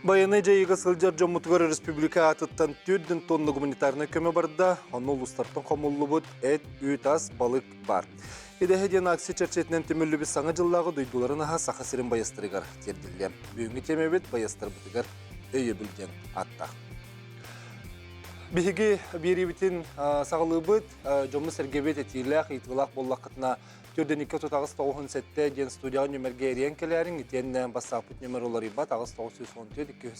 Баяны жайыға сылжар Жомутгар Республика атыттан түрдің тонны гуманитарны көмі барда, оны ұлыстартын қомылы бұд әт, үйтас, балық бар. Едәхеден акси чәрчетінен түмілі біз саңа жыллағы дойдуларын аға сақа сірін баястырығар терділі. Бүйінгі темебет баястыр бұтығар өйі білден атта. Бігігі бері бітін сағылы бұд, Жомы сәргебет әтейләқ, етғылақ боллақ қытына Түрден 2 сәтті ден студияғы нөмірге әрен келерін, етен басапыт нөмір олары ба, тағыз 219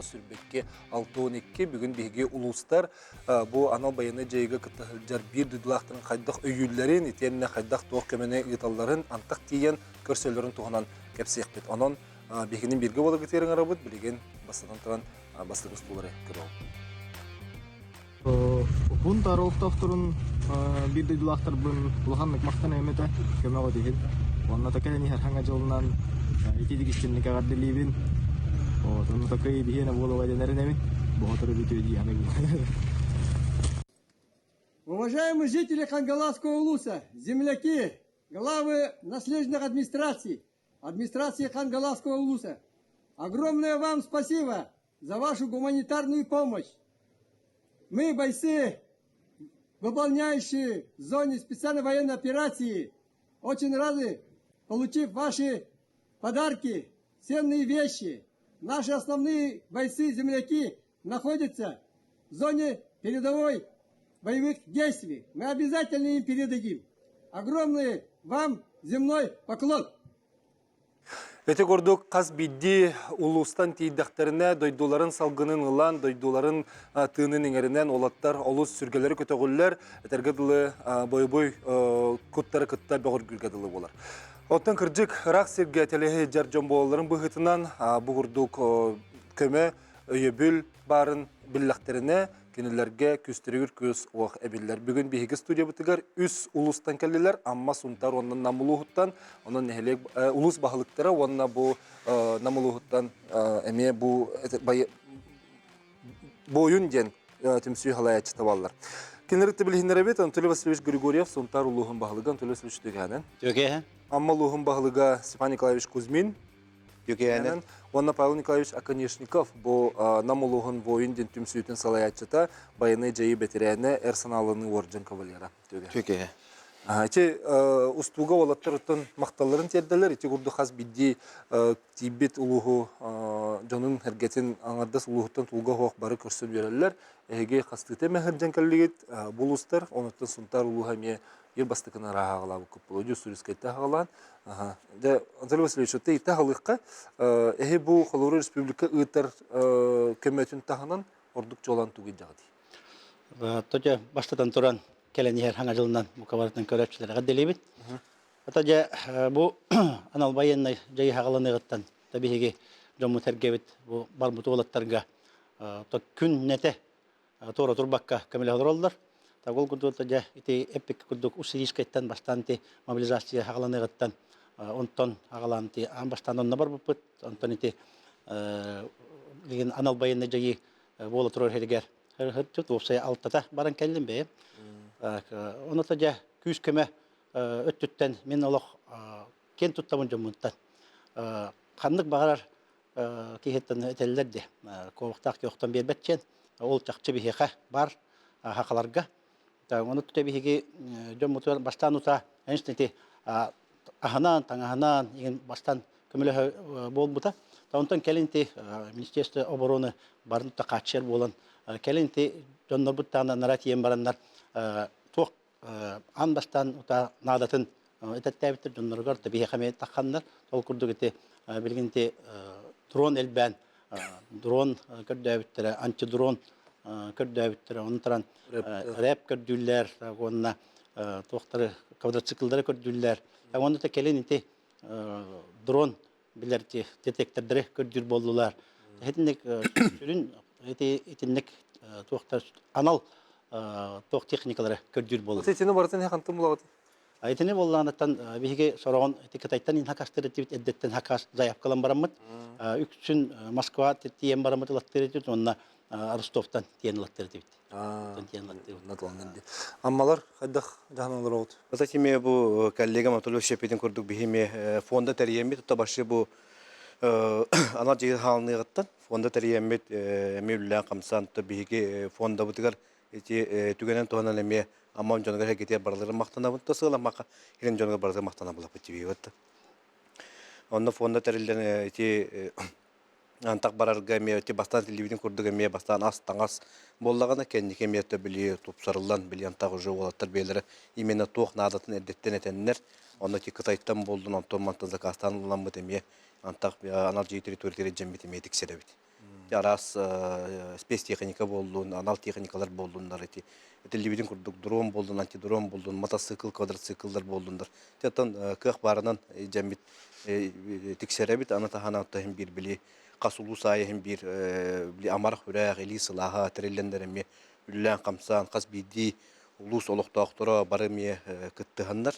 сүрбекке 612 бүгін бейге ұлыстар. Бұл анал баяны жайығы күттіғылжар бір дүділақтың қайдақ өйілерін, етен қайдақ тоқ көмені ұйталарын, антақ тиен көрселерін туғынан кәпсек бет. Онын бейгінің бірге болы кетерін арабыд, білеген бастан тұран бастығыз тұлары көрі Бун тарауқтақ тұрын bir duydular bun bulhanlık maktan emete köme o değil. Onunla da keleni herhangi yolundan itidik işçilik ağırdeliyim. Onunla da kıyı bir yere bulu vadenerin emin. Bu hatırı bitiyor diye hani. Уважаемые жители Хангаласского улуса, земляки, главы наследных администрации Хангаласского улуса, огромное вам спасибо за вашу гуманитарную помощь. Мы, бойцы, выполняющие в зоне специальной военной операции, очень рады, получив ваши подарки, ценные вещи. Наши основные бойцы-земляки находятся в зоне передовой боевых действий. Мы обязательно им передадим. Огромный вам земной поклон. Өте көрдік қаз бидді ұлыстан тейдіқтеріне дойдуларын салғының ұлан, дойдуларын тыынын еңерінен олаттар олыс сүргелері көтеғілер, әтергеділі бой-бой күттары күтті бәғыр гүлгеділі болар. Оттан кірджік рақ серге телеге жар жомболарын бұғытынан бұғырдық көмі өйебіл барын білләқтеріне кенелерге күстірігір көз оқ әбелер. Бүгін бейгі студия бұтығар үс ұлыстан кәлілер, амма сұнтар онын намылуғыттан, оның нәхелек ұлыс бағылықтары, онына бұл намылуғыттан әме бұл бойын ден түмсүй қалай әчі табалылар. Кенерікті білгендер әбет, Анатолий Васильевич Григорьев сұнтар ұлығын бағылығы, Анатолий Васильевич Төгәнен. Төгәнен. Амма ұлығын бағылығы Степан Николаевич Кузьмин. Төгәнен. Онна Павел Николаевич Аконешников бұл намылуғын бойын ден түмсүйетін салаятчыта баяны жайы бәтерәне әрсаналының орджан кавалера. Төгәнен. Эти устуга олаттар ұттан мақталарын терделер, эти күрді қаз бидді тибет ұлығы жонын әргетін аңардас ұлығыттан тұлға хоқ бары көрсін берелер. Әге қастыты мәхіржан кәлігет бұл ұстар, оныттан сұнтар ұлыға ме ер бастықына рағағылабы көп бұл. Өде сүріскетті ағалан. Анатолий Васильевич, өтті итті ғалыққа әге бұл Қолоры Республика ұйттар көметін тағынан ордық жолан түгі жағды. Тоja бастатан туран келени her хаңа жылынан мукабараттан көрәпчілері ғадделейбет. Тоja бұл анал байеннай жайы хағаланыгыттан табиғеге жому тәргебет бұл барбуты олаттарға күн нәте тора турбакка көмілі ғалыр олдар. Ол күрді тоja ити эпик күрдік усирискайттан бастанты мобилизация хағаланыгыттан онтон хағаланты ан бастан онна бар бұппыт. Онтон ити анал байеннай жайы болы тұрар херігер. Hırçut olsaya altta baran kellim be. Onu da küs keme öttütten men olaq ken tuttamın jomuttan. Kandık bağar kihetten ötellerdi. Kovaqtaq yoqtan berbetçen. Ol çaqçı biheqa bar haqalarga. Onu da bihegi jomutu bastan uta enstenti ahanan tangahanan egen bastan kömele bol buta. Ondan kelinti Ministerство обороны barın ta qaçer bolan Kelinti John Buttana naratiyen baranlar toq anbastan uta nadatın etettebittir John'lar tabii hame takkanlar tol kurduk ete bilginti drone elben drone kördebittir anti drone kördebittir ontaran rap kördüller onna toqtары kvadratsikilleri kördüller onda da kelinti drone bilerti detektörleri kördür boldular hetinlik sürün etinlik toqtar anal toq texnikaları kördür boldu. Sesini baratan haqantım bulağıdı. Aytene bollanatan bihe sorağın etiketaytan in hakastır tibit eddetten hakas zayıf kalan baramıt. Üçün Moskva tiyen baramıt lattırdı onna Rostov'tan tiyen lattırdı. Ammalar haddaq jahanalar oldu. Zaten bu kollegam Anatoliy Şepet'in kurduk bihime fonda teriyemi tutabaşı bu Ана жиы халыныгыттан фонда тәриемет эмилүлән камсанты биги фонда бутыгар эти түгенен тоонан эме амам жонга кетер барлары мактана бут тасыла мака хирен жонга барлары мактана була бутиби вот. Онда фонда тәрилден эти антак барарга эме эти бастан телевидение курдуга эме бастан ас таңас боллагана кеннике мете били тупсарылан били антак уже олаттар белери именно тох надатын эрдеттен этеннер. Онда ки Кытайдан болдун онтон мантан закастан уламбыт эме антак анал жей территория жембит эме тиксеребит. Ярас спецтехника болдун, анал техникалар болдундар эти. Телевидение курдук дрон болдун, антидрон болдун, мотоцикл, квадроциклдар болдундар. Тетан кых барынан жембит тиксеребит, аны тахана тахим бир били касулу сайын бир били амарх үрәк, или сылаха, тереллендер эме үллән камсан, кас биди улус олоктоктора бары ме кыттыгандар.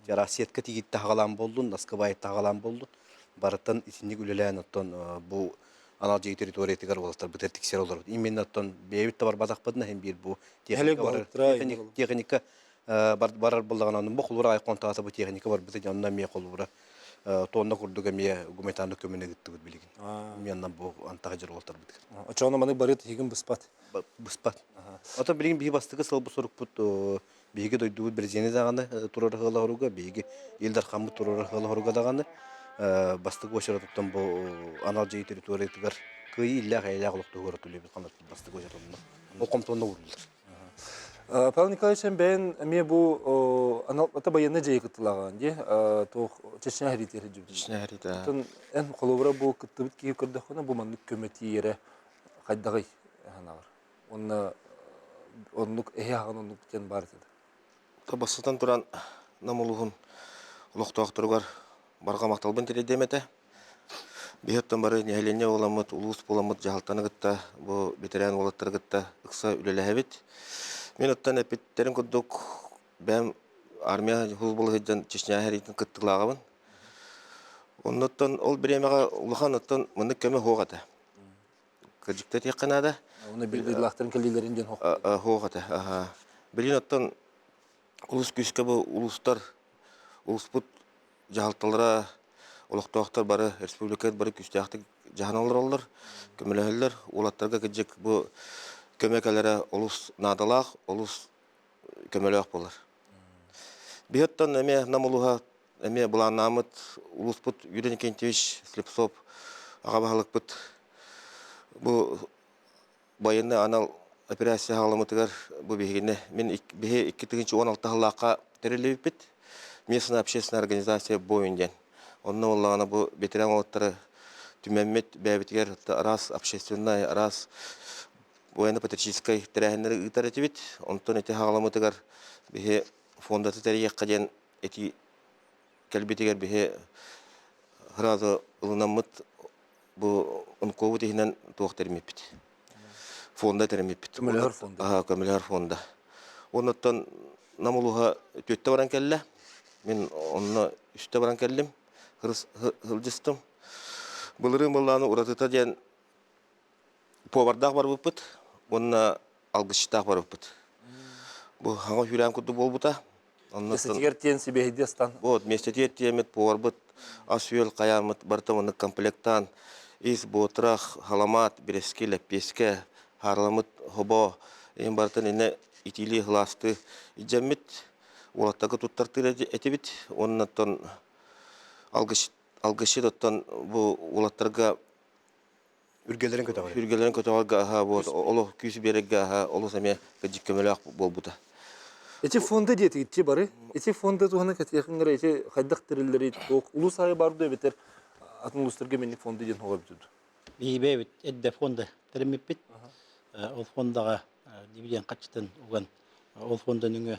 Жара сетка тигит тағалан болдун, наскабай тағалан болдун. Барыттан исинник үлелән оттон бу анал жей территория тигар боластар битер тиксер олар. Именно оттон бейбит табар бадакпадына hem бир бу техника барар боллаган анын бу кулура айкон таата бу техника бар бите жанна ме кулура тонна курдуга ме гумайтанды көмөнө гыттыгыт билигин. Меннен бу антага жер олтар битер. Очоно маны барыт хигин быспат. Быспат. Ата билигин би бастыгы сылбы сорукпут биги дойдубут бир жени даганы турар хыларуга биги элдер камы турар хыларуга даганы бастыгы бошоротуптан бу анал жей территория тигар кый илля кайла кулукту көрөтүлүп канат бастыгы бошоротунда. Ол комтонда урулдар. Павел Николаевич, ben me bu anal ata bayanına jey kıtılağın diye to Çeşne hariteri jübdü. Çeşne harita. Tun en kolobra bu kıttıbıt ki kırdakona bu manlık kömeti yere kaydagay hanalar. Onluk ehyan onluk ten barıdı. Табасытан туран намулугун улуктуактыргар барга макталбын теледемете. Бихеттен бары нехелене оламыт, улус боламыт жахалтаныгытта, бу ветеран олаттаргытта ыкса үлелехебит. Мен оттан эпиттерин курдук бәм армия хузбулыгыдан Чечня харитин кыттылагабын. Оннотон ол биремега улахан оттон мындык көмө хогата. Кыржыкта текканада. Onu bildirilakların kellilerinden hok. Хогата. Билин оттон улус күскө бу улустар улуспут жахалталара олоктоктор бары республикат бары күстяхты жаһаналар олар көмөлөлөр улаттарга кежек бу көмөкөлөрө улус надалак улус көмөлөк болар. Бияттан эме намулуга эме буланамыт улуспут Юрий Кентевич Слепцов агабалыкпыт бу байыны анал операция халамытыгар бу бегине мен беге 2-16 халлакка терелебит местная общественная организация боюндан. Онны оллагана бу ветеран олаттары түмәммет бәбитгер раз общественная раз военно-патриотической терәһеннәре итаратибит. Онтон эти халамытыгар беге фондаты терәйәккә дигән эти кәлбитигәр беге разы ылынамыт бу онковы дигән туактырмыпт. Фонда термипт. Көмөлөр фонда. Көмөлөр фонда. Оннан намулуга төттө баран келле. Мен онны үстө баран келдим. Хылжыстым. Булырым булланы уратыта ден повардак бар бупут. Онна алгыштак бар бупут. Бу хаңа хүрән куду болбута. Оннан Тегер тен сибеһидестан. вот вместе тиемет поварбыт асюэл каямыт бартаманы комплектан из ботрах халамат берескеле песке харламыт хобо эм бартан ине итили хласты иҗәмит улаттагы туттартыр этебит оннан алгышы доттан бу улаттарга Ürgelerin kötü. үргелерин көтөгө вот оло күз береге оло саме кыжыккөмөлөк болбута. Эти фонды диети итти бары. Эти фонды туганы катыяхыңгара эти хайдак терилleri ток улус ай барды бетер атын улустарга менник фонды ден хога бүтүдү. Бейбет эдде фонды термиппит. Ол фондага дивиден качтан уган ол фондун үңө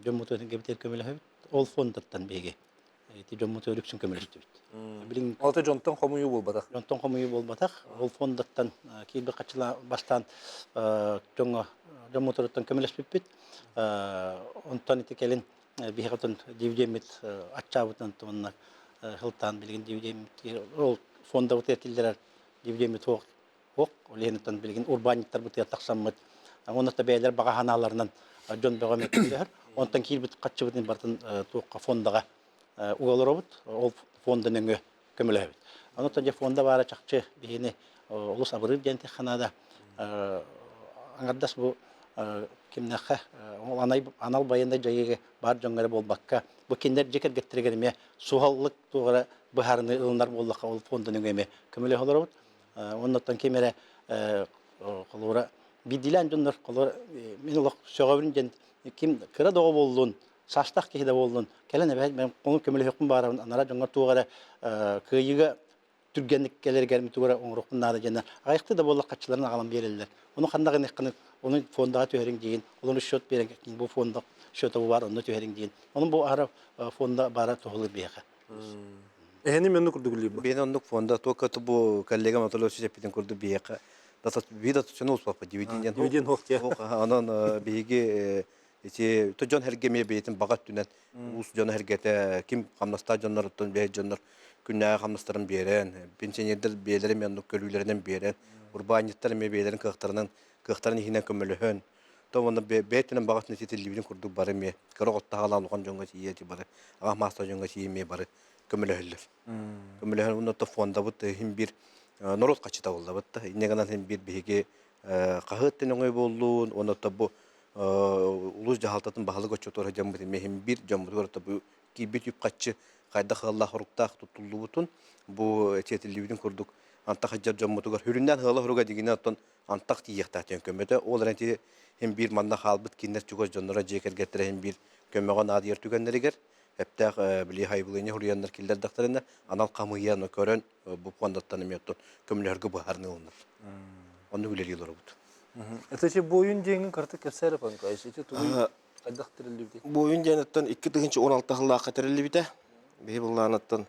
жомутун кебитер көмөлөбүт. Ол фондаттан беге. Эти жомутун өксүн көмөлөбүт. Билин Алты жонтон комуyu болбадак. жонтон комуй болбатак. Ол фондаттан кийби качыла баштан жоңго жомутуртан көмөлөбүт. Онтон итекелин бихатон дивидемит ачабытан тонна хылтан билген дивидемит ол фонда утетилдер дивидемит ок олентан билген урбаниттар бутя таксаммыт. Онда бейлер бага ханаларынан жон бөгөмөттөр. Онтон кийбит качыбытын бартын тоокка фондага уголоробут. Ол фондун өңө көмөлөбүт. Аны тонжа фонда бара чакчы бихини улус абырыр денте ханада аңардас бу кимнәхә анал баянда жайыгы бар жоңгары болбакка бу киндер жекер геттиргеме сугаллык тугара бахарны ылнар боллакка ол фондын эме көмөлө холорот оннотон кемере колора бидилен жоннор колор мен улак сөгөбүн жен ким кыра дого болдун састак кеде болдун келене мен коңу көмөлө хокун барын анара жоңгор тугара кыйыга түргенлик келергер митугара оңрукун нада жана айыкты да боллак катчыларын агалам берелер. Onu kandak nekini, onun fonda tüherin deyin, onun şot beren, bu fonda şotu var, onu tüherin deyin. Onun bu ara fonda bara tohulur bir yaka. Ehni mennu kurdu gülüyor. Ben onluk fonda tokatı bu kollega matolo şepiten kurdu biyaka. Data vida tutsunu uspapa dividenden. Dividen hok ya. Anan bigi iti to jon hergeme beytin bagat dünen us jon hergete kim kamnasta jonlar ton be jonlar günne kamnastarın beren pensionerler beylerim yanlık gölülerinden beren urbaniyetler me beylerin kıhtarın ihine kömülühön. To onda beytinin bagat nesil libin kurdu barı me. Karo otta halan lokan jonga yeti barı. Ah masta jonga yeme barı kömülühöller. Kömülühön onda to fonda bu him bir norot kaçıta oldu batta. Ne kadar hem bir bigi kahıttın oy bolluğun onda to bu ulus jahaltatın bahalı göçötör jamı mehim bir jamı görüp bu ki bir tüp kaçı kayda Allah ruktaq tutuldu butun bu çetilliğin kurduk antak haccar jamı tugar hüründen hala huruga digine atın antak tiyekta ten kömede olarenti hem bir manda halbıt kinler çugoz jonlara jeker getire hem bir kömeğe nadir tügenleri ger hepta bili haybulene huriyanlar killer daktarında anal kamıyan kören bu kondattan miyotun kömlerge baharını onlar onu bilir yıllar bu. Etaçı boyun jengin kartı kepser yapan kayısı. İşte tuğu kaydaktırıldı bir de. Bu oyun janattan 2-16 yılda katarıldı bite. Behi bullanattan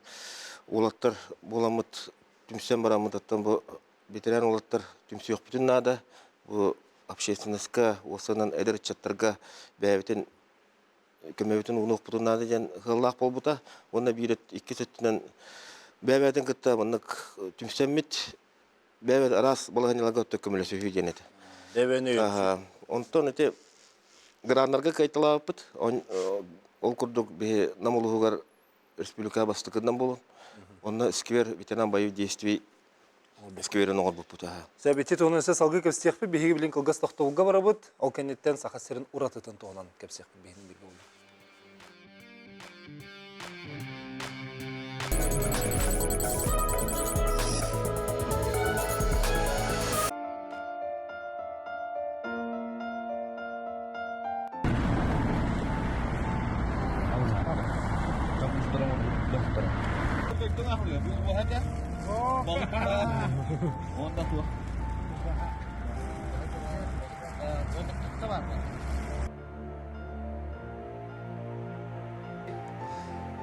olatlar bulamıt tümsen baramıdattan bu bitiren olatlar tümsü yok bütün nada. Bu общественностька, осынан эдер чаттарга бәбитен көмөбүтүн унук бутун нада жан хыллак болбута. Онда бирет 2 сөттүнөн бәбәден кытта мынык тümсеммит бәбәд арас балганыларга төкөмөлөсү хүйженет. Deveni. Онтон эте грандарга кайталапыт. Ол курдук бе намулугар республика бастыгынан болон. Онна сквер ветеран боевых действий скверин огор бупута. Səbəti toğunasa salgı kepsiyəxpi bihi bilin kılgaz toxtolga barabıt. O kennetten saxasırın uratıtın toğunan kepsiyəxpi bihinin bir oldu.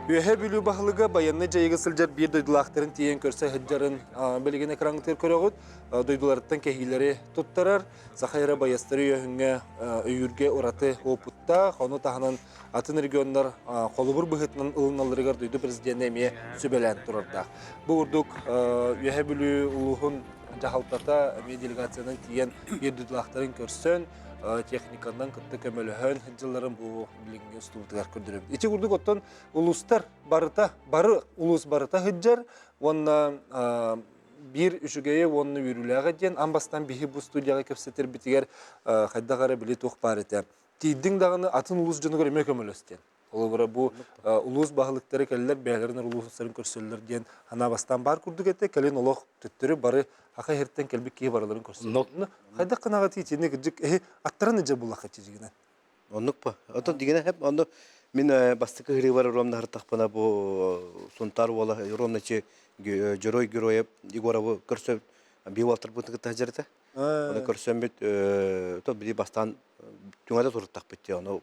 Üye bülü bahlıga bayanına jayıgı sılcar bir doydulaqtарын tiyen körse hıccarın belgen ekranıtır körögüt. Doydularıttan kehileri tuttarar. Sakhayra bayastırı yöhünge öyürge oratı hoputta. Onu tahanan atın regionlar kolubur bıhıtının ılınalırıgar duydu prezident emeye sübelen turarda. Bu urduk üye bülü uluğun jahaltata delegatsiyanın tiyen bir doydulaqtарын körsön. Техникадан кытты көмөлөһөн жылларын бу билинге стулдугар көрдүрөм. Ичи курдук оттон улустар бары улус барыта хыджар, онна бир үшүгeye онны үрүләгә ден амбастан бихи бу студияга кепсетер битигер хайдагара били тух бар эте. Тидиң дагыны атын улус жыны көрөмө көмөлөстен. Ол бара бу улус багылыктары келлер бәйләрен улустарын көрсөллөр ден анабастан бар курдук эте, келен олох төттөрү бары Аха херттен келбик ки бараларын көрсөтүн. Хайда кынага тийтине гыжык аттарын же буллакка чижигине. Оннук па. Ото дигене хеп оndo мен бастыкы хири бар ромна хартакпана бу сунтар вала ромначы герой Егорову көрсөп бивалтыр бутыгы тажырта. Оны көрсөм бит то били бастан түңөдө туруттак битти. Оны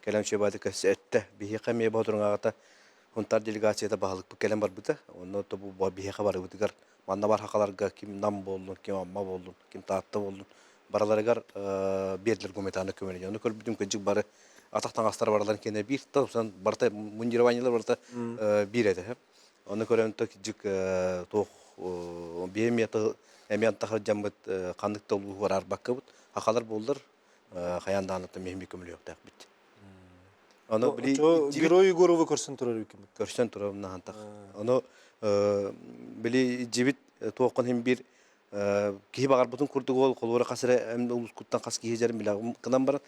келемче бады кесетте бихи каме бодургагата сунтар делегацияда багылык келем бар бута. Оны то бу бихи кабары бутыгар Manda var hakalarga kim nam boldun, kim amma boldun, kim taatta boldun. Baralargar berdiler komitanı kömeli. Onu kör bütün küçük barı ataktan astar baraların kendine bir tavsan barta mundirvanylar barta bir ede hep. Onu kören to küçük toh biyemiyatı emiyat tahır jambat kandık dolu var arbakabut. Hakalar boldur. Hayandan da mehmi kömeli yok tak bitti. Onu bili Герой Егорову көрсөн турар бикем. Көрсен турабына хантак. Onu били жибит тооккон хим бир кихи багар бутун курдук ол колура касыра эм улускуттан кас кихи жерин биле кынан бар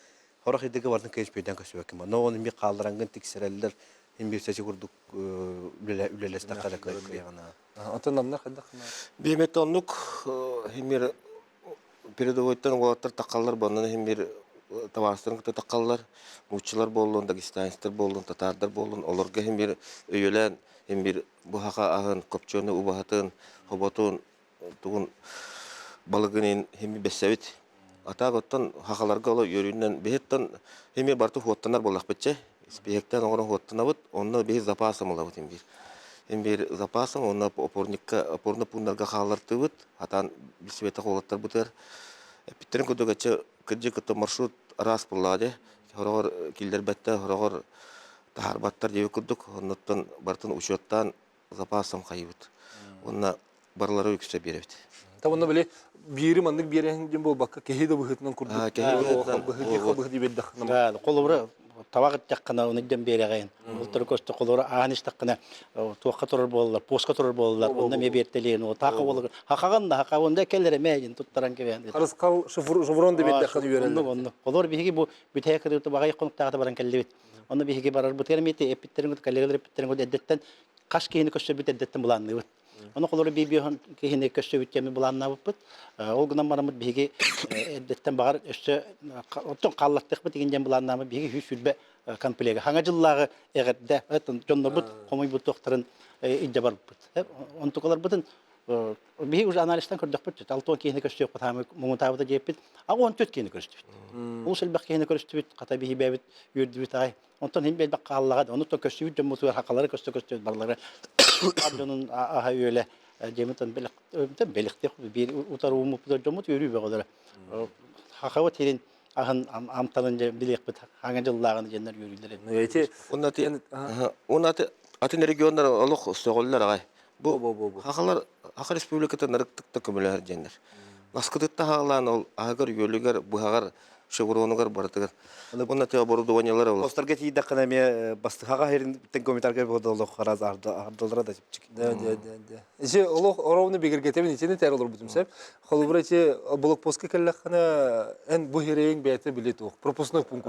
хорох идеге бардын кеспейден көсөбөккем но оны ми калдыранган тиксерелдер хим бир сечи курдук үлелес таккада кыягана Атын намнар хадда хына. Беймет оннук химир передовойттан олаттар тақаллар баннан химир таварыстырын кыта тақаллар муччылар боллун, дагестанецтер боллун, татардар боллун, олорга химир өйөлен химир бухака агын копчону убахатын хоботун тугун балыгынын хими бессебит атаготтан хакаларга оло йөрүннән бехеттан химир барту хоттанар боллак бетче спектен огорон хоттанабыт онно бе запасым олабыт химир Эмбир запасың, онна опорны пундарга халартыбыт, атан бисвета холаттар бутер. Питтерин көдөгөчө кыржы кыты маршрут раз булладе. Хорогор килдер бетте, хорогор тахарбаттар жебе курдук, оннотон бартын учеттан запасым кайбыт. Онна барлары үксө беребит. Та онна биле бири мандык бири бол бакка кехиде быхытынан курдук. Быхыты беддах. Да, колобра табагыт жаккана уныден берегейин. Ултыр көстө колора аныш таккана туакка турар боллар, поска турар боллар. Онда ме бертелен, о така болу. Хакаганда хакагында келлере мейин туттаран кебен. Карыскал шеврон деп беддах үйөрөлөр. Онда колор биги бу бүтекеде багай конуктагы баран келдебит. Онда биги барар бу термити эпиттерин коллегалар эпиттерин эддеттен каш кийини көстө бит эддеттен буланны. Оны колор бибион кийини көстө биттеми буланна буппут. Ол гынан марамыт биги эддеттен багар өстө оттон каллаттык бит дегенден буланнамы биги хүсүлбе комплеге. Хаңа жыллагы эгерде атын жоннобут комой бут докторун иддебар бут. Онтукалар бутун биги уже анализтен көрдөк бут. Алтон кийини көстө бут хамы мумутабыда жеппит. Ага 14 кийини көстө бит. Ул сылбак кийини көстө бит. Ката биги бебит үрдү бит ай. Онтон хим белбак каллага. Оны то көстө бит жомуту хакалары көстө барлары. Абдонун аха үйле жемитен беликте бир утаруу мупта жомут өрүбө кодор. Хакава терин ахын амтанын билек бит хаңа жыллагын жендер өрүлөр. Эти Онаты атын региондар олох соголлар агай. Бу хакалар Хака республиката нарыктыкта көмөлөр жендер. Ласкытта хагалан ол агар йөлүгөр бухагар шевронугар бартыгар. Онаты оборудованиялар ол. Постарга тиде кынаме бастыга херин тен комментарга болдоло хараз ардалара да чик. Да. Же олох оровны бигергетемин ичине тер олор бутумсап. Холубрачы блокпостка келлахана эн бу херең бете билет ок. Пропускной пункт.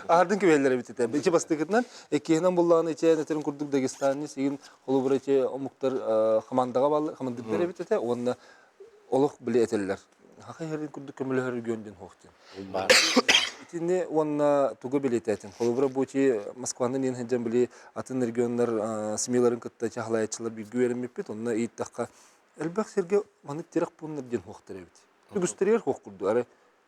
Ардын кебеллери битете. Ичи бастыгытнан экенен булланы ичи нетерин курдук Дагестанны сигин холубрачы омуктар командага балы, командир бере битете. Онна олох билетеллер. Хака херин курдук көмөлөр гөндөн хоктен. Итине онна тугу билететин. Холубра бучи Москванын ен хеджен били атын регионнар смеларын кытта чахлаячылар билги бермеппит. Онна иттакка элбак серге манык терек буннар ден хохтеребит. Түгүстерер хох курду. Ары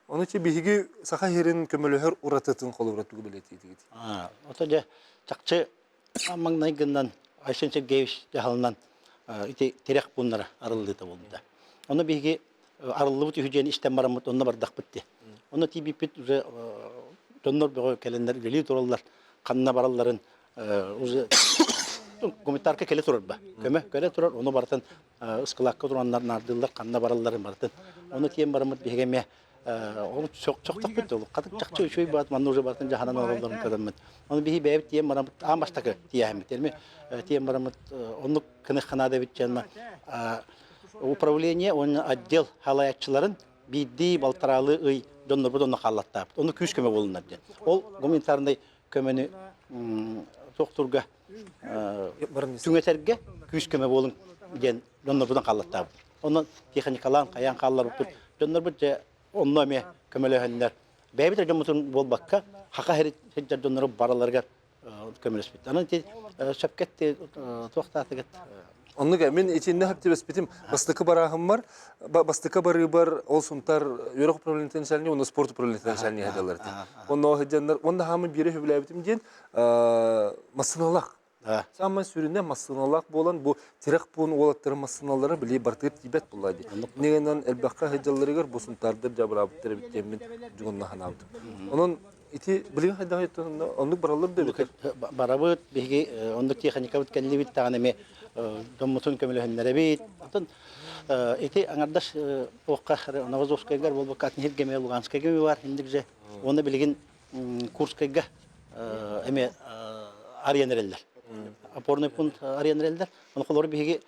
оны чи биги саха херин көмөлөр урататын холубра тугу билететигит. Ото же чакчы амаңнайгындан Айшын Сергеевич жахалынан ити терек буннара арылды да болду. Оны биги арылыбыт үжен иштен барамыт онна бардак битти. Оны тибипит уже доннор бөгө келендер гели тураллар канна баралларын уже комментарка келе турарба. Келе турар оны бартын ыскылакка тураннар нардылар канна баралларын бартын. Оны тиен барамыт бегеме ол çok бит ол. Кадык чакчы үшөй бат манны уже бартын жаханан оролдорун көдөммөт. Оны биги бебит тиен барамыт амбаштакы тиемит. Тиен барамыт оны кыныханада битченме управление, он отдел халаятчыларын бидди балтаралы ый доннорбудонна халлаттап. Оны күш көмө болунар ден. Ол гуманитарный көмөнү доктурга түңөтерге күш көмө болун ден доннорбудон халлаттап. Оны техникалан каян халлар туп доннорбуд же онноме көмөлөһөннөр. Бэбитер жомутун болбакка хака хеджер доннор бараларга көмөлөспүт. Анан сөпкетте токтатыгыт. Оннуга мен ичинде хаптыбес битим бастыкы барахым бар. Бастыкы бары бар ол сунтар өрөк управлениятын шални, оны спорт управлениятын шални хадалар. Онно хеджендер, онда хамы бире хөбүлө битим ден масыналак. Самма сүрүнө масыналак болан бу терек бун олаттыр масыналары биле бартып тибет булады. Негенен элбакка хеджалларыгар бу сунтардыр жабырабыттыр биттемин жугунна ханабды. Онун ити билген хадагайтын ондук баралар деп. Барабыт биги ондук техника бүткенли бит тагынеме доммутун көмөлөһөннөр бит. Атын ити аңардаш окка Новозовскайгар болбакат нергеме Луганскайга бар индикже. Оны билген Курскайга эме арьянерлер. опорный пункт аренделер. Оны колор биге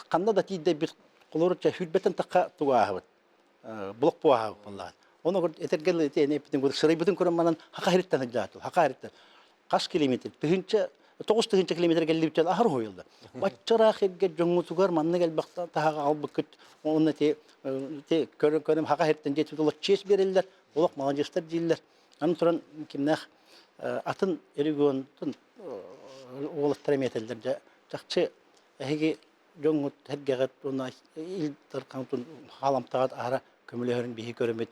канда да тиде бир колор хүлбетен такка тугаабыт. Блок буаабы буллар. Оны этергел этене битен гөр сырый битен көрманан хакариттен жаатыл. Хакаритте. Каш километр, тыгынча 9 километр келдипчел ахыр хоюлды. Баччара хегге жоңутугар манны келбакта тага албыкыт. Оны те көрөм хакариттен жетип улак чеш берелдер. Улак молодежьтер дилер. Аны туран кимнах атын эригонтун олаттар метелдер жакчы эги жоңут хеггегет уна илтер кантун халамтагат ара көмөлөрүн бихи көрөмөт.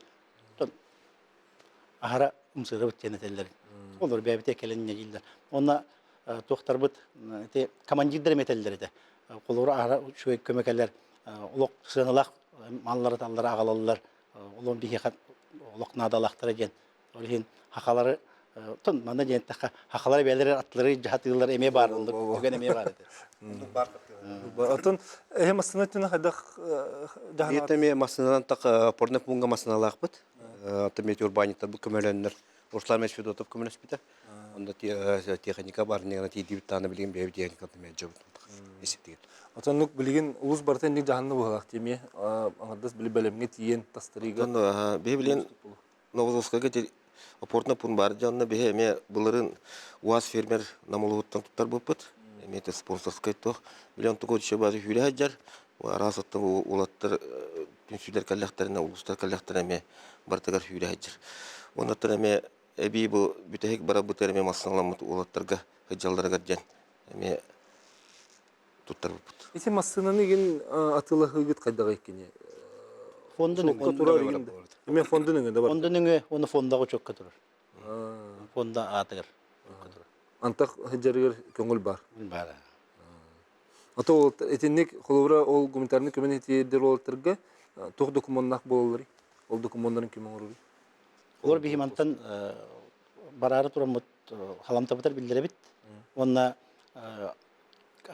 Ара умсырып тенетелер. Olur bebete kelenine gilder. Ona tohtar bit te komandidler metelleri de. Koluru ara şu kömekeller uluk sınırlak malları talları ağalılar. Ulun bir hakat uluk nadalaktıra gen. Olihin hakaları tun manda gen taka hakaları belirler atları cihatlılar emeği var oldu. Tügen emeği var dedi. Атын hem aslında tüne hadak jahan Етеме масынадан так порнеп мунга масыналак бит. Атымет урбаниттар бу көмөлөннөр. Руслан Месфедотов көмөлөс бит. Онда техника бар, негана тиди таны билген бебе техника мен жабыт. Эсептеген. Атанлык билген улус бартен ник jahanны булак теме. Аңдас биле белемге тиен тастырыга. Онда бебилен Новозовскага опорный пункт бар. Жанна бе ме буларын УАЗ фермер намылуттан туттар болпут. Мете спонсорскай тох миллион тугоча базы хүрә хаҗар. Арасаттан улаттар түнсүләр каллахтарына улустар каллахтарына ме бартагар хүрә хаҗар. Онда ме эби бу бүтәһек бара бу терме масалламыт улаттарга хаҗалларга дигән. Ме туттар болпут. Ese masınаны ген атыла хыгыт кайдага икене. Fondun Котура икенде. Мен фондының да бар. Fondun onu fonda çok katılır. Fonda atır. Антак хаҗаргыр көңүл бар. Bara. Ата ол этинник холовра ол гуманитарный коммунити дер олтырга тох документнак бололар. Ол документтарын ким оңору? Olur bir himantan bararı turamut halamta bitar bildire bit. Onna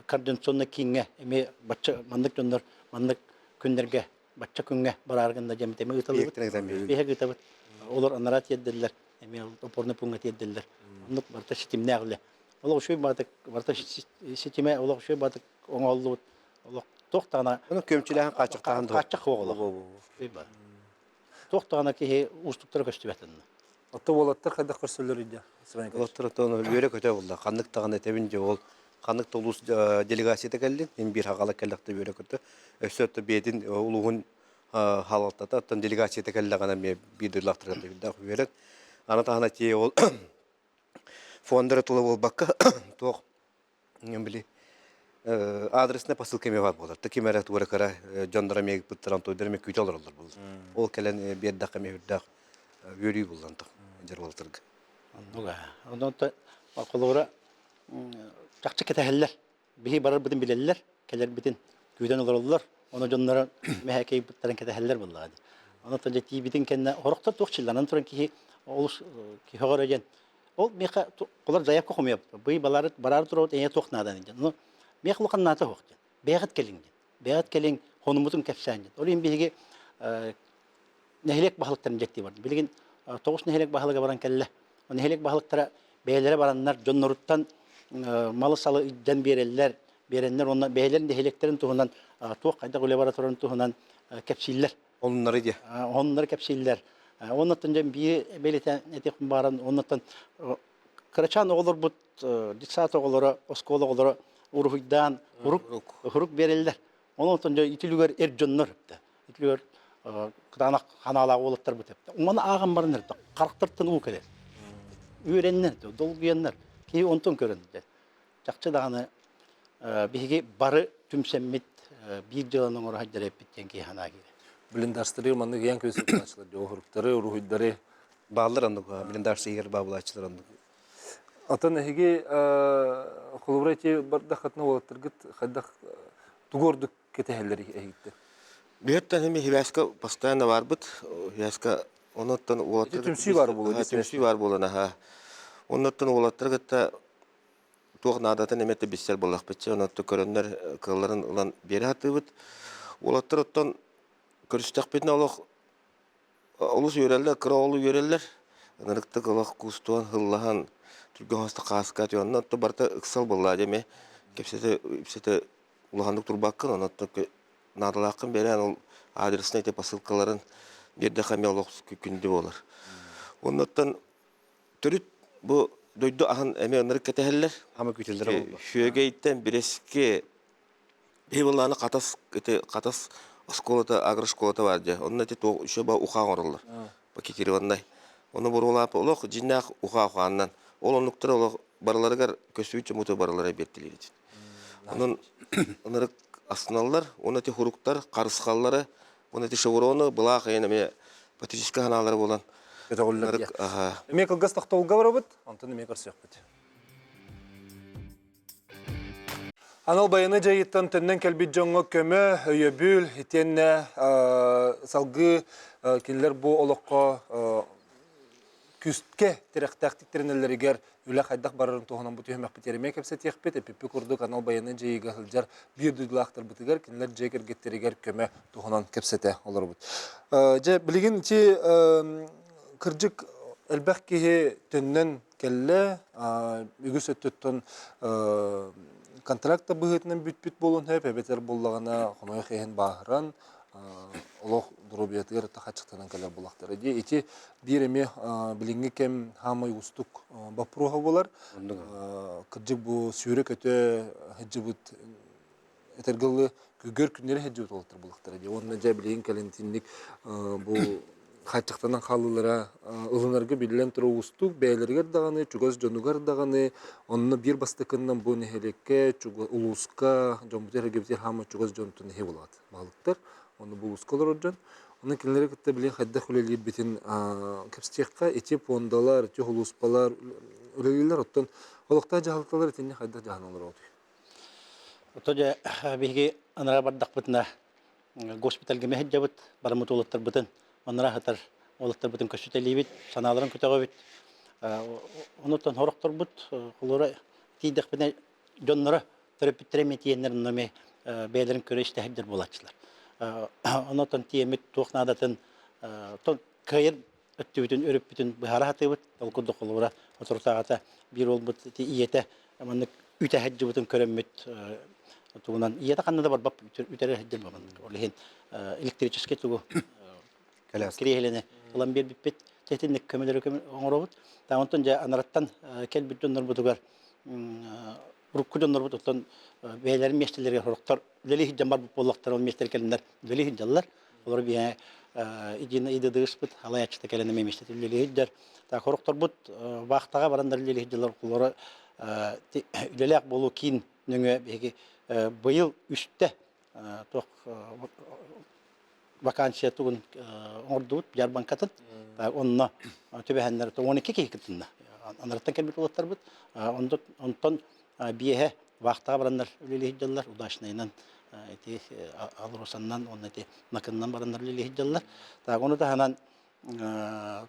kardensonda kinge eme bacça mandık döndür mandık künderge bacça künge barargında cemteme ıtalı bit. Bihe gıta bit. Olur anarat yeddiler. Eme oporne pungat yeddiler. Onluk barta sitimne ağlı. Olur şu batık barta sitime olur şu batık oңollu. Olur tohtana Onu kömçülәһен качыктан kaçak oğlu. Biba. Tohtana ki ustuktara köstübeten. Ата болаттар кайда көрсөлөр иде. Лоттортон өрө көтө булды. Кандык тагын этебинже ол кандык толус делегацияда келди. Мен бир хагала келдикте өрө көтө. Өсөттө бедин улугун халалтата аттан делегацияда келди гана мен бидирлактырган деп да өрөк. Ана тагына ти ол фондары толы болбакка ток. Мен били адресне посылками бар болар. Текимере тура кара жондора мег буттаран тойдер мек күтө алырлар бул. Ол келен бердак эме үрдак өрүй булдантык. Жер болтырга. Nuga. Ondan da kolora çakçı keteheller. Bihi barar bidin bileller. Keler bidin güden olurlar. Ona jonlara mehekey butların keteheller bulladı. Ondan da jeti bidin kenne horokta toqçillanan turan ki olus ki horajen. Ol meha kolar zayıf koxum Bu balar barar turot ene toqnadan ingen. No meh luqan nata hoqjan. Beğat kelingen. Beğat kelin honumutun kefsanjen. Olin bihige nehlek bahalıktan jekti var. Bilgin toğus nehlek bahalıga baran kelle. Onu helek bahalıklara beylere baranlar jonnoruttan malı salı idden berenler onlar beylerin de heleklerin tuhundan tuğ kayda laboratuvarın tuhundan kepsiller. Onları diye. Onları kepsiller. Ondan bir beleten etek baran ondan Karaçan olur bu disat olur oskol olur uruhdan uruk bereller. Ondan itilüger jonnar hepte. İtilüger kıdanak hanala olutlar bu tepte. Onu ağam barınır. Karakterten u keler. Öğrenler, dolguyanlar ki ondan göründü. Çakçı dağını bir barı tümsemmit bir yılının oraya derep bitten ki hana gibi. Bilindaştırır mandı yan kösöp açılır. O hurupları, ruhudları. Bağlar andık. Bilindar seyir bağlaçlar andık. Atan hege холоврати барда хатна болаттыргыт хайда тугордук кетеһеллери эһитте. Бүйөттен эми хибаска постоянно барбыт. Хибаска онуттан улаттар. Түмсүй бар болу. Түмсүй бар болуна ха. Онуттан улаттар гытта туг надатын эмете биссер болак бетче. Онутты көрөннөр кылларын улан бери атыбыт. Улаттар оттан көрүстөк бетине олох улус үйрелер, кыраолу үйрелер. Нырыкты кылак кустуан хыллахан Түргөн хаста каска тионна то барта ыксал болла деме. Кепсете улахандык турбаккын, оны то надалакын берен ол адресine те посылкаларын берде хамялык күндү болар. Оннан төрүт бу дойду ахан эме ынырык кетелер. Hama kütellere oldu. Шөгейттен бирески бейбаланы катас школата, агрошколата бар же. Онна те шөба уха орылар. Пакетировандай. Оны бурулап олох жиннак уха-уханнан. Ол онуктар олох бараларыгар көсүчө муты баралары бертилери. Онун ынырык астыналар, оны те хуруктар, карыскаллары, оны те шовроны, булак эне патический ханалары болан. Көтөгүллөр. Ага. Эме кылгас тактолга барабыт, антын эме көрсөкпүт. Анал баяны жайыттан төннен кәлбит жоңға көмі, өйөбүл, етенне салғы келер бұл олыққа күстке теректәқтіктерінелерігер үлі қайдақ барырын туғынан бұты өмек бітеріме кәпсет еқпет, әпіпі күрдік анал баяны жайыға ғылжар бір дүйлақтар бұтығар, келер жайгер геттерігер көмі туғынан кәпсеті олар бұд. Білген че кіржік әлбәқ кейі төннен кәлі, үгіс өттіттін контракта быһытынан бүт болун хэп эбетер боллагана хоной хен бахран олох дробиятыр тахачтанан калар булактар ди ити биреме билинге кем хамай устук бапруга болар кыжык бу сүйрөк өтө хеджибут этергылы күгөр күннери хеджибут болтур булактар ди онна жа билин калентинник бу хачтанан халылара ылынарга билен туру устук бейлергер даганы чугаз жонугар даганы онны бир бастыкыннан бу нехелекке улуска жомбутер гебтер хама чугаз жонтун хе болот балыктар оны бу ускалар оджан оны кинлери кытта билен хадда хулели битин кепстекка эти пондалар эти улуспалар үлелер оттон олокта жаалталар этинне хадда жаһаналар болот Отоже биги анара бардак битна госпитальге мехҗабыт барамутулыктар битен онара хатар олыктар битен көчүтелибит саналарын көтөгөбүт онотон хороктор бут кулора тидек битен жоннора терапевтреме тиеннерин номе бейлерин көрөштө хәбдер булачылар онотон тиемит туакнадатын тон кайыр өттүбүтүн өрүпбүтүн бахара хатыбыт олкудо кулора отуртагата бир олбут иете аманны үтә хәҗҗибүтүн көрөммүт тугунан иете каннада бар бап үтәре хәҗҗиб болгон олehen электрический тугу кирехлене улам бер биппет техник көмөлөр оңоробут таонтон жа анараттан келбит жоннор бутугар рукку жоннор бутуктан бейлерин мештелерге хороктор лели хиджамбар боллактар ол мештер келендер лели хиджаллар олар бия идина идыдыспыт алаячта келене мештер лели хиджар та хороктор бут вактага барандар лели хиджалар кулары лелек болу кин нөңө беги быйыл үстте тох вакансия тугун ордут Ярбанкатын онна төбәһәннәр 12 кекитинна анараттан келбит улаттар бит онтон бие вакта барандар үлеле хиджаллар удашнайнан эти алросаннан оннати накыннан барандар үлеле хиджаллар та оны да ханан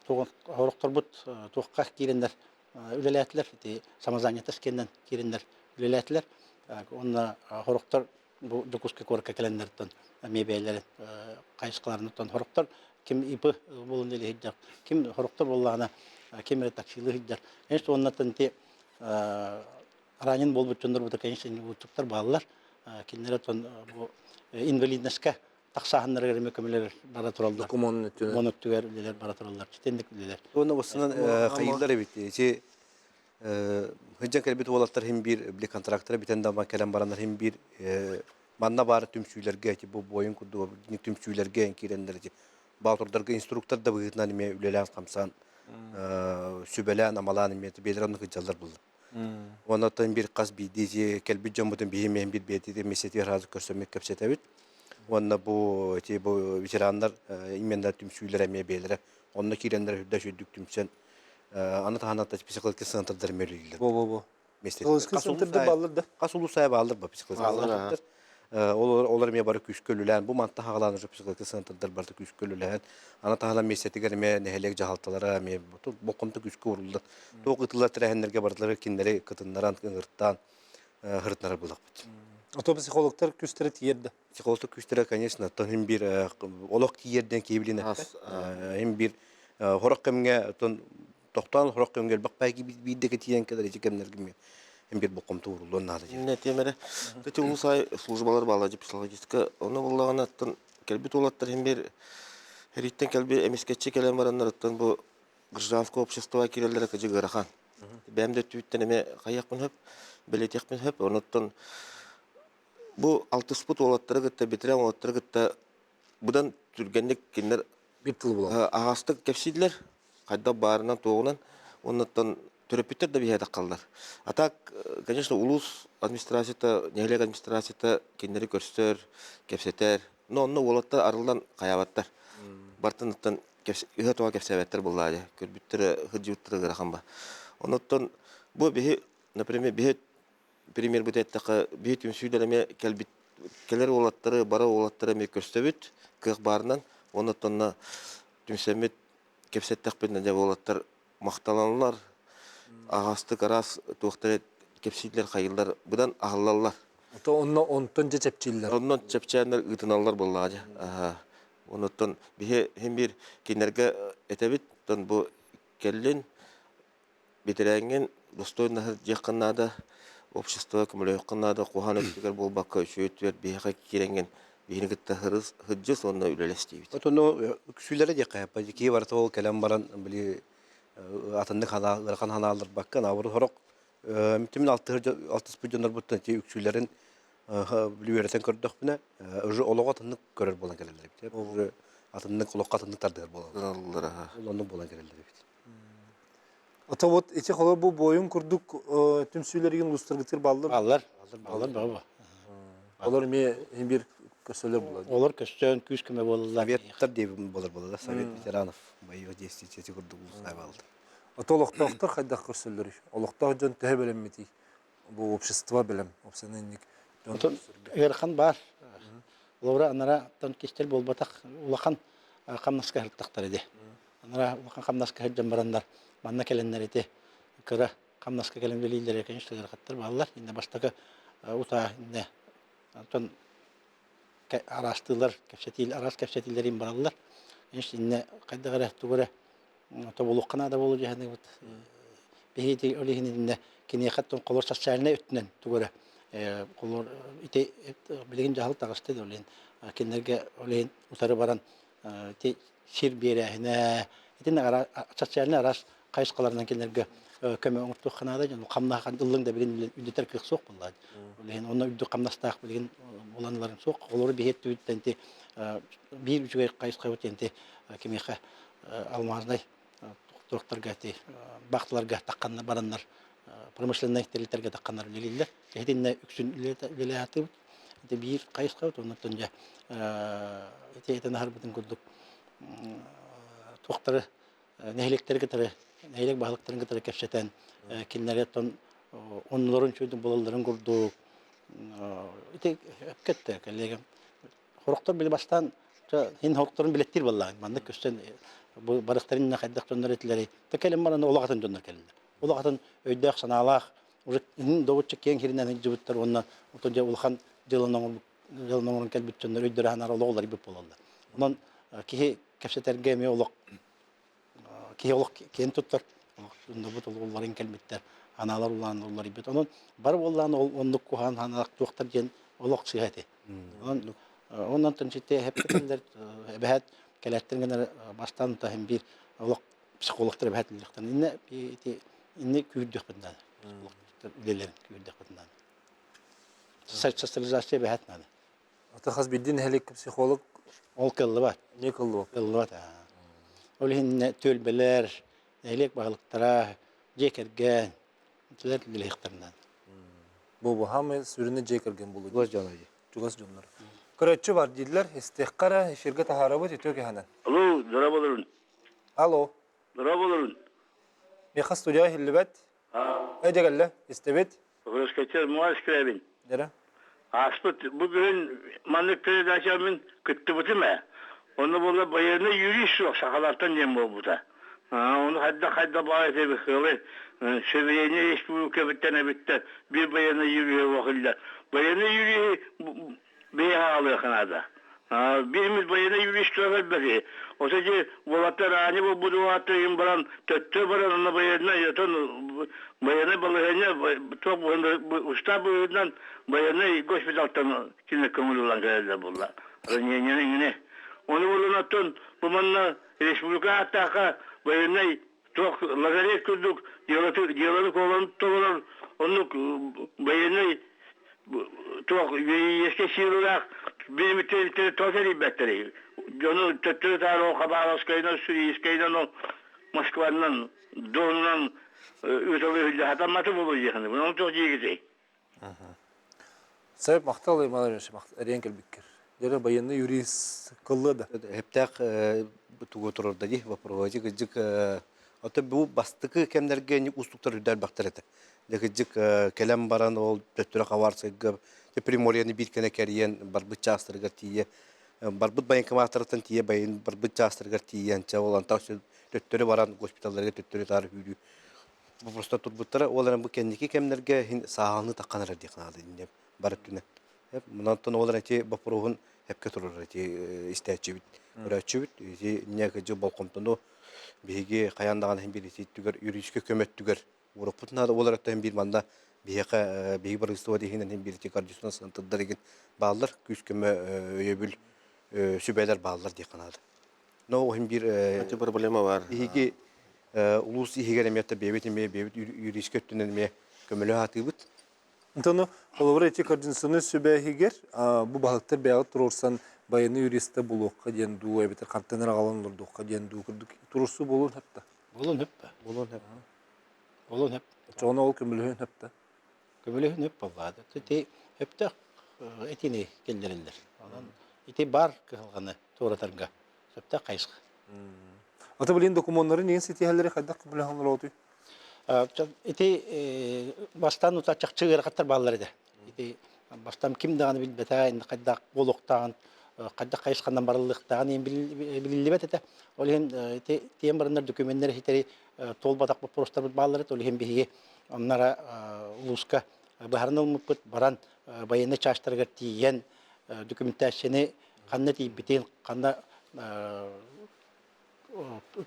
тугун хороктор бут тугка кирендер үлеләтләр эти самозанятый скеннен кирендер үлеләтләр онна хороктор бу докуска корка келендерден мебелер кайсыкаларындан хороктор ким ипы болун эле хиджак ким хороктор боллагана кемре таксилы хиджак эш оннан те ранен болбут жондор бу конечно утуптар балалар кинеретон бу инвалидностька таксаганнар кереме көмөлөр бара туралды монуктугер үлелер бара туралдар читендик үлелер Onu basından hayırlar bitti. Şey hıccan kelbet olatlar hem bir kontraktora biten de makalen baranlar hem bir manna var tümsüylerge ki bu boyun kudu tümsüylerge kirenlerce. Bağırdarga instruktör da bugünden me ülelen kamsan sübelen amalan me beliranlık hıccalar buldu. Ondan bir kas bir dizi kelbet camutun bir hem bir beti meseti razı köstemek kapsetevit. Ondan bu şey bu veteranlar imender tümsüylere me belire. Onunla kirenler hüdde şöydük tümsen anıta psikolojik sınırdır mevliler. Bo. Meslek. Psikolojik sınırdır balırdı. Kasulu sayı balır bu psikolojik sınırdır. Onlar me barı küs köllülen bu mantığa hağlanır psikolojik sınırdır barı küs köllülen. Anıta hağlan mesleti germe nehelek cahaltalara me bokumtu küs kuruldu. Toqıtılar trehenlerge barıları kinleri kıtınlaran hırttan hırtnara bulaq. Otopsikologlar küstüre tiyerdi. Psikolojik küstere конечно hem bir olaq yerden kebiline hem bir horak kemge тоқтан хорок көңгел бак байги биддеге тиен кедер икемнер гиме. Hem bir bokum tuğrulun nadı. Не темере. Кэти улусай службалар бала деп психологическа. Оны буллаган аттан келбит улаттар hem bir Хериттен келби эмискетчи келен бараннар аттан бу гражданское общество киреллер кыжы гырахан. Бәмдә түттен эме каякмын хөп, билетекмин хөп, оныттан бу 6 спут улаттары гытта битерен улаттары гытта будан түргенлек киндер Bir tıl bulan. агастык кепсидлер, кайда барынан тоғынан, оныттан терапевттер да бияда калдылар. А так, конечно, улус администрацияда, нелег администрацияда киндери көрсөтөр, кепсетер, но онны улаттар арылдан каябаттар. Бартыныттан ыһа туа кепсебеттер буллады. Көрбүттер хыджыттыр гыраханба. Оныттан бу бихи, например, бихи пример бүтеттәкы бихи түмсүйләреме келбит келер улаттары, бара улаттары ме көрсөтөбүт, кык барынан, оныттан түмсемет кепсеттәкпен дә улаттар макталанлар. Агастык арас туактар кепсидлер кайылдар, будан агыллар. Ото онно онтон же чепчиллер. Оннан чепчәннәр ытыналар буллады. Оныттан бихе hem bir кинерге этебит, тон бу келлен битерәнгән достойно якыннада общество көмөлөккәннәдә кухан өттегәр булбакка өчөтөр бихе кирәнгән бихинегетте хырыс хыджы сонна үлелестибит. Otono küsülere de kayapa ki var tol kelam baran bili atındık hana ırkan hanalar bakkan avru horok müthimin 6 spüdjonlar buttan ki küsülerin bili öğreten gördük bine öjü oloq atındık görür bolan gelirler bit. Öjü atındık oloq atındık tardır bolan. Irallar ha. Ondan bolan gelirler bit. Ota bot içe xolo bu boyun kurduk tüm süylerigen ustırgıtır ballar. Ballar baba. Olur mi hem bir kösöler bulan. Olur köstön küs köme bollar. Sovetler diye bolar bolar. Sovet veteranov bayı destiyeti kurduk ulusay baldı. Ota oloqtaqtır qayda kösöler. Oloqtaq jon tehe belemeti. Bu общество belem. Opsanenlik. Otun erkan бар. Олора анара тон кистел болбатак улахан камнаска хырттактар иде. Анара улахан камнаска хыджан барандар. Манна келеннер иде. Кыра камнаска келен велилер экен иштегер каттар баллар. Инде баштагы ута инде тон арастылар, арас кепсетилерин баралар. Инде кайда гара тугара тобулуккана да болу жаһаны бут. Бехити олихинде кине хаттон колор сачалына өтнен тугара. Колор ите билген жахал тагысты долен. Кинерге олен утары баран те сир берәһенә. Итен ара сачалына арас кайсыкалардан кинерге көмө оңту ханада жан камна хандылың да билген үдетер кык сок булды. Олен оны үдү камнастак билген уланларын сок колору бехет үттенте бир үчүгө кайсыкка өтенте кимеха алмаздай доктор те бактыларга такканна бараннар промышленный территорияга такканнар билилер. Эдинне үксүн лелеатып эти бир кайсыкка онтон жа этен харбытын көрдүк. Доктор нехлектерге тары нехлек баглыктарын гытары кепсетен киннереттон онлорун чөйдүн болаларын көрдүк. Эти кетте коллегам. Хороктор биле баштан хин хорокторун билеттир болла. Манда көстөн bu barıkların ne kadar döndür ettileri. Tekelim bana olağatın döndür gelirler. Olağatın öydek sanalak. Uzun doğuçuk keyin hirinden hicibitler onunla otunca ulhan yılının kelbit döndür öydere hanar oğulları bir polaldı. Ondan ki kefseter gemi olak ki olak keyin tutlar. Onda bu oğulların kelbitler analar olan oğulları bir. Onun bar olan onluk kuhan hanak doktor gen olak sıhhati. Ondan tınçite hep keller behat Keletlerine baştan da hem bir olak psikologlar behatlıktan inne kürdük bundan. Psikologlar kürdük bundan. Sosyalizasyon behatnadı. Ata has bildin helik psikolog Ol kıllı var. ne kıldı o? Kıllı var. Olihin tölbeler, helik bağlıklara, cekergen, tüler dilektarından. Bu hamı sürüne cekergen bulu. Göz canayı. Cugas jonlar. Kıraççı var dediler. İstihkara şirket harabı tütüyor ki hanen. Alo, merhabaların. Alo. Merhabaların. Meha studiya hillibet. Ece gelle. İstebet. Hoş geçer muhaş krevin. Dere. Aspet bugün manlık peredaşamın kıttı butu mu? Onu burada bayırına yürüyüş yok. Şakalardan yem bu da. Onu hadda bağır tabi hılı. Seviyene hiç bu köbütten bitti. Bir bayırına yürüyor vakiller. Bayırına yürüyor beyha alıyor kanada. Birimiz bayana yürüyüş tuhaf belki. O sece volatlar ani bu duatı baran töttü baran ona bayana yatan bayana balığına çok usta boyundan bayana hospitaldan şimdi kömür olan geldi bunlar. Ne? Onu bulunatın bu manna Respublika hatta bayana çok lazaret kurduk. Diyaları kovan tolar onu bayana çok eski şiir olarak bir müddettir tozeri betteri. Onu töttürü tarih o Kabarovskay'dan, Süriyskay'dan o Moskva'dan, Doğu'ndan Ütopya hülya hatta matı bulacak. Bunu çok iyi gidecek. Sebep maktal imalar renkel bikkir. Jere bayanna юрист kıllı da. Heptak tugu turur da di vaprovaji gıcık ata bu bastıkı kemlerge ni ustuklar hüder baktırete. De gıcık kelem baran ol tötüre kavarsa de primoriyani bir kene keriyen barbıt çastırgar tiye barbıt bayan kamataratan tiye bayan barbıt çastırgar tiyen ça olan tavsiye tötüre baran hospitallarga tötüre tarih hüdü. Bu prosta turbutlara olan bu kendiki kemlerge sağlığını takkanar diye kanadı indi barıtüne. Hep bundan sonra olan ki baprohun hep kötürür ki isteyçivit. Öğretçivit ki ne kadar balkonda bihigi kayandağın hem birisi tüger yürüyüşke kömet tüger. Uğraputna da olarak da hem bir manda bihi barısı var dihinen hem birisi kardiyosuna sıntıdır egin bağlar küskeme öyebil sübeler bağlar diye kanadı. No hem bir Öte problema var. bihigi ulus ihigelemiyette bebet yürüyüşke tünenme kömülü hatıbıt. Antonu olabır eti koordinasyonu sübehiger bu balıktır beyaz turursan bayanı yüriste buluq diyen du ebiter kantener alan durduq diyen du kurduk turursu bulun hep de. Olun hep. Bulun hep. Olun hep. Çoğuna ol kömülüğün hep de. Kömülüğün hep vallahi. Te hep de etini geldirirler. Alan iti bar kılganı toratarga. Hep de kayısk. Ata bilin dokumanları neyin sitihalleri kadar kömülüğün oldu? Iti bastan utacak çığır katır bağları da. Iti bastan kim dağını bilbeta, kadda boluqtağın, kadda kayıskandan barıllıqtağın bililibet ete. Olihim tiyen barınlar dokümenleri hiteri tol batak bu prostar bağları da olihim bihi onlara uluska baharın olmup baran bayanı çaştırgar tiyen dokümentasyonu kanna tiyibbitin, kanna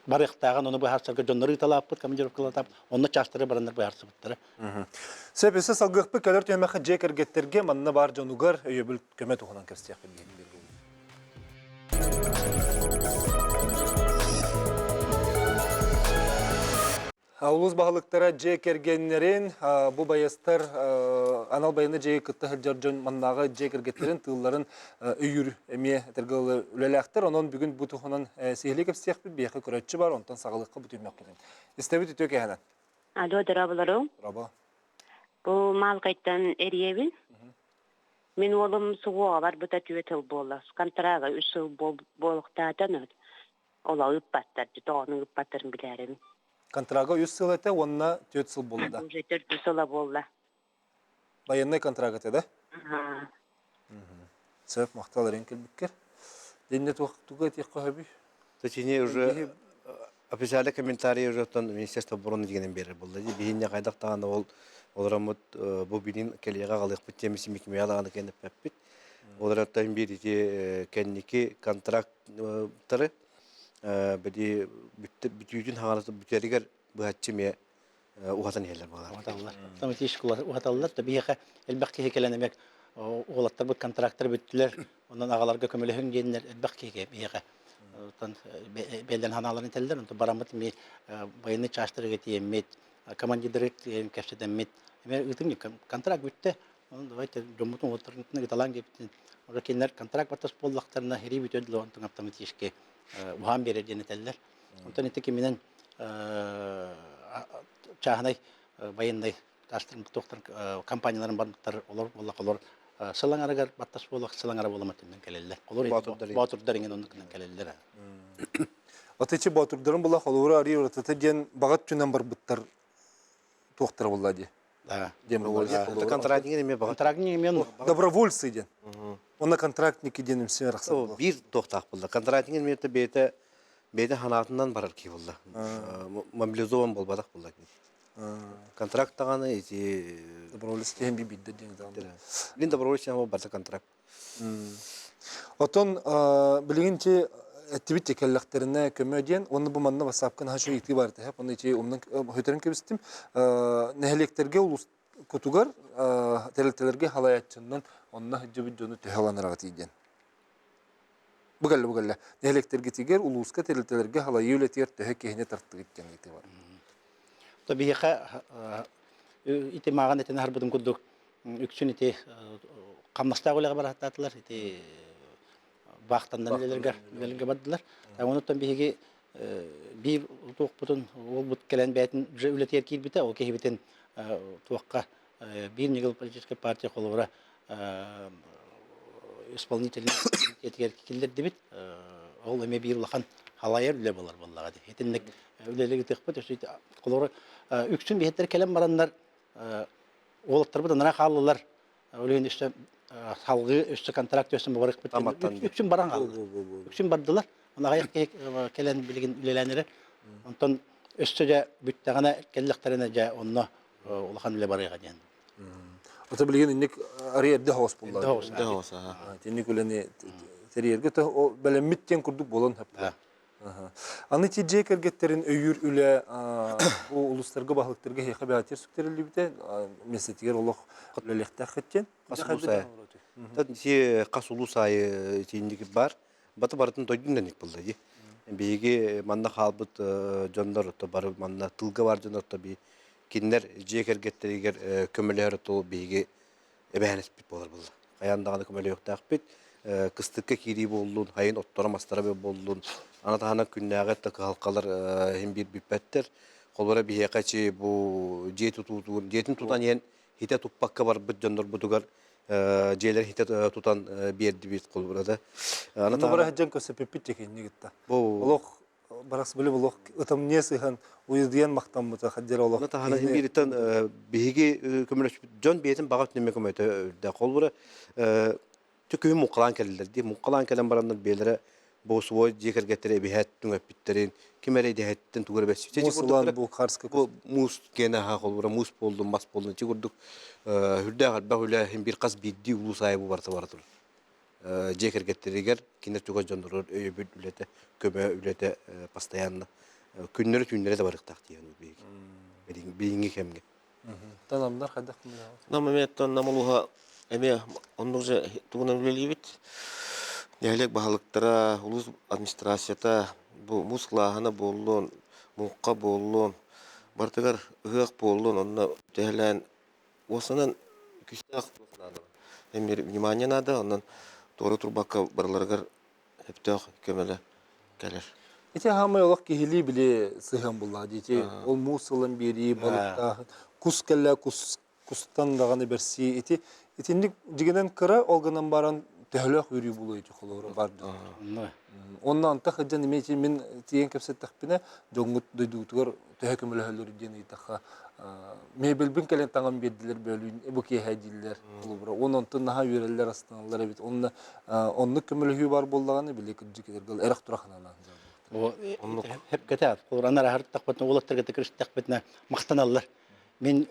barıqtağın onu bu harsarga jonları talapıt kamjörüp kılatap onu çaştırı barınlar bu harsıpıtları. Sebese salgıqpı kalır tüyemeqe jeker getterge manna bar jonugar öyebil kömet oğunan kerstiyaq bilgin. Ulus bahalıklara jekergenlerin bu bayastır anal bayanı jey kıttı hırjarjon mannağı jekergetlerin tığılların üyür emiye tergılı ülelektir. Onun bugün bu tuğunan sihirli kepsiyaq bir biyakı körötçü var ondan sağlıqqa bu tüymek gelin. İstebit ütök ehenen. Alo, darabalarım. Raba. Bu mal kayıttan eriyebil. Men oğlum suğuğa var, bu da tüvetel bolla. Kantraga 3 yıl boluqtadan öd. Ola ıppattar, onu ıppattarım bilerim. Kontraga 100 yıl ete, onna 4 yıl bolu da. Bu 4 yıl bolla. Bayanne kontraga ete. Ha. Sebep mahtalar enkel bikker. Dennet vaktuga etiqqa habi. Точнее уже официальный комментарий уже тон министерство обороны дегенен бери булды. Бихинне кайдактаганда ол оларамыт бу бинин келега галык бит темиси микмиялаганы кенеп пеппит. Олараттан бир кенники контракттары биди бүтүдүн хагалаты бүтеригер бу хатчыме ухатын хелер балар. Uhatallar. Tamam teşekkürler. Uhatallar da biyaqa elbaqki hekelenemek oğlatlar bu kontraktlar büttiler. Ondan ağalarga kömülehün genler elbaqki biyaqa. Ondan belden hanaların teller. Ondan baramıt mi bayını çaştırı getiyemet. Komandidirek kefseden met. Emer ütüm kontrakt bitti. Ondan da işte domutun oturduğuna gitalan gibi. Orada kendiler kontrakt batas bollaklarına heri bütüdüler. Ondan aptamı teşekkür. Uhan verir deneteller. Ondan etki minen çağınay bayınday taştırın doktor kampanyaların barlıklar olur. Sılan aragar battas bolak sılan ara bolamatından kelelle. Olur Batur deringen ondan kelleler. Ateçi baturdların bulaq oluru arıyor atata diyen bagat tünen bar bıttar toxtara bolla diye. Да. Dem Это контрактingen эме багат. Контрактный мен Добровольцы ден. Ona kontraktniki denim sen raksa. O bir tohtaq buldu. Kontrактingen mete bete hanatından barar ki buldu. Mobilizovan bolbadak buldu. Kontrakt tağаны эти Добровольцы hem bir bidde diyen zaman. Лин добровольчан ama barsa kontrakt. Отон билигинче эттибит текеллектерине көмөден, оны бу манна басапкан хашу ити барды. Хеп оны ичи умнан хөтерин кебистим. Нехелектерге улус кутугар терелтелерге халаятчыннан онна хыджыбы жону төһөланырга тиген. Бугалла. Нехелектерге тигер улуска терелтелерге халайы үлетер төһө кехине тарттык иткен ити бар. Табиха ити маған этен харбыдым кудук. Үксүн ити камнастаа гөлөг бараттатылар. Ити бактандан элерге бардылар. Онуттан биһиги бир тук бутун ол бут келен бәтин үлетер кирбите, о кехибитен туакка бир нигыл политическая партия холура исполнительный комитетке килдер дебит. Ол эме бир улахан халайыр үле болар боллага ди. Этинник үлелеги текпет өсөйт холура үксүн бихеттер келен барандар олаттар буда нара халлылар. Өлегин işte салгы өстө контракт өсүм барык бит. Үксүн баран калды. Үксүн бардылар. Ана аяк келен билген үлеләнере. Онтон өстөдө бүттөгөнө келлектерине жа онно улахан үле барыга ден. Ата билген инник ариерде хос буллар. Дагыс. Тенник үлене терьерге то белемиттен курдук болон хеп. Аны тиже кергеттерин өйүр үле бу улустарга баһлыктарга хеха бәтер сүктерилди бите месетигер олох лелехтә хеттен. Ти касулу сай тиндик бар. Баты бартын тойдундан булды ди. Биги манна халбыт жондор то бар манна тылга бар жондор то би киндер жекергеттеригер көмөлөр то биги эбәнес бит болар булды. Аяндагы көмөлө юктак бит. Кыстыкка кири болдун, хайын оттора мастара болдун. Ана тахана күннәгә тә халкалар һәм бир бипәттер. Колбара бие качы бу жетин тутан ен хите туппакка бар бит жондор бутугар желер хите тутан берди бит колбарада. Ана табара хаҗан көсө пепитте киннигитта. Олох барас биле олох утам несихан уйдыян мактан бута хаҗар олох. Ана тахана һәм биртен биги көмөлөч жон биетин багат неме көмөтө дә колбара Тükü muqalan kellerdi. Muqalan kelen baranlar beylere bu suvoy jekirgettere bihat tüngep bitterin. Kimere de hetten tugur besite. Musulan bu karska bu mus gene ha kolbura mus boldu mas boldu çigurduk. Hürde galba hüle hem bir qas biddi ulu sahibi varsa vardır. Jekirgetteriger kinder tuga jondurur öy bütülete köme ülete pastayanna. Günleri de barık taktı yani beyi. Beyingi kemge. Tanamlar hadak mı? Намаметтан намулуха эме оннугже тугунан үлелибит. Нәлек баһалыктара, улус администрацията бу мусклахана боллун, мукка боллун, бартыгар ыгак боллун, онна тәһлән осынан күстәк болсанады. Эмир внимание надо, оннан торы турбакка барларгар хептәк көмеле келер. Ите хамы олох кихили биле сыган булла дите. Ол мусылын бери балыкта кус келле кустан даганы берси ити итинник жигенен кыра олганан баран тәһләк үрү булуй жохолор барды. Оннан та хаҗан немечи мен тиен кепсет тахпина жоңгут дойдутугар төһәкемле хәлләр дигән итаха мебел бин келен таңан бердилер бөлүн бу ки хаҗилләр булбыра. Оннан тынна үрәлләр астынлар бит. Онны көмөлү бар буллаганы биле киҗикелер гал эрак тураханан. Hep keter. Kuranlar her takbatın olatlarga tekrar takbatına maqtanallar. Men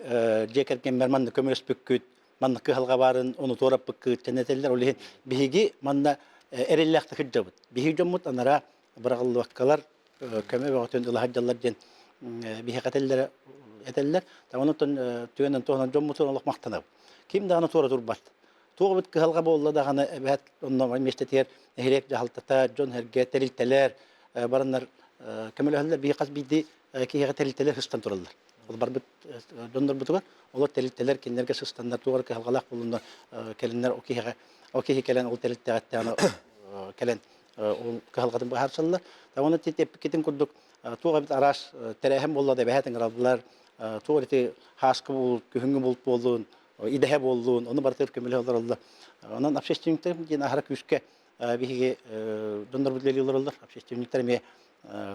jekerken mermandı kömürüs bükküt, mandı kıhalga barın, onu torap bükküt, teneteller olihin. Bihigi manda erellekte hıccabıt. Bihi jommut anara bırağıllı vakkalar kömür ve otun ılı haccalar jen bihi kateller eteller. Onutun tüyenden toğunan jommutun olak maqtanab. Kim dağına tora turbat. Toğubut kıhalga bolla dağına evet onunla meştetir. Ehlek jahaltata, jon herge terilteler. Baranlar kömürler bihi qas bidi ki terilteler hıstan turallar. Barbit dondor butuga olar terilteler kinlerge standart tugar ki halgalaq bulunda kelenler okihe kelen ol teriltegattana kelen ol halgadın baharsallar ta onu tep ketin kurduk tuga bit aras terehem bolla da behaten radlar tugar ti haskı bul kühüngü bul bolun idehe bolun onu bartır kömürler Allah onun apşeştimte yine harak üske bihi dondor butleri olurlar apşeştimlikler me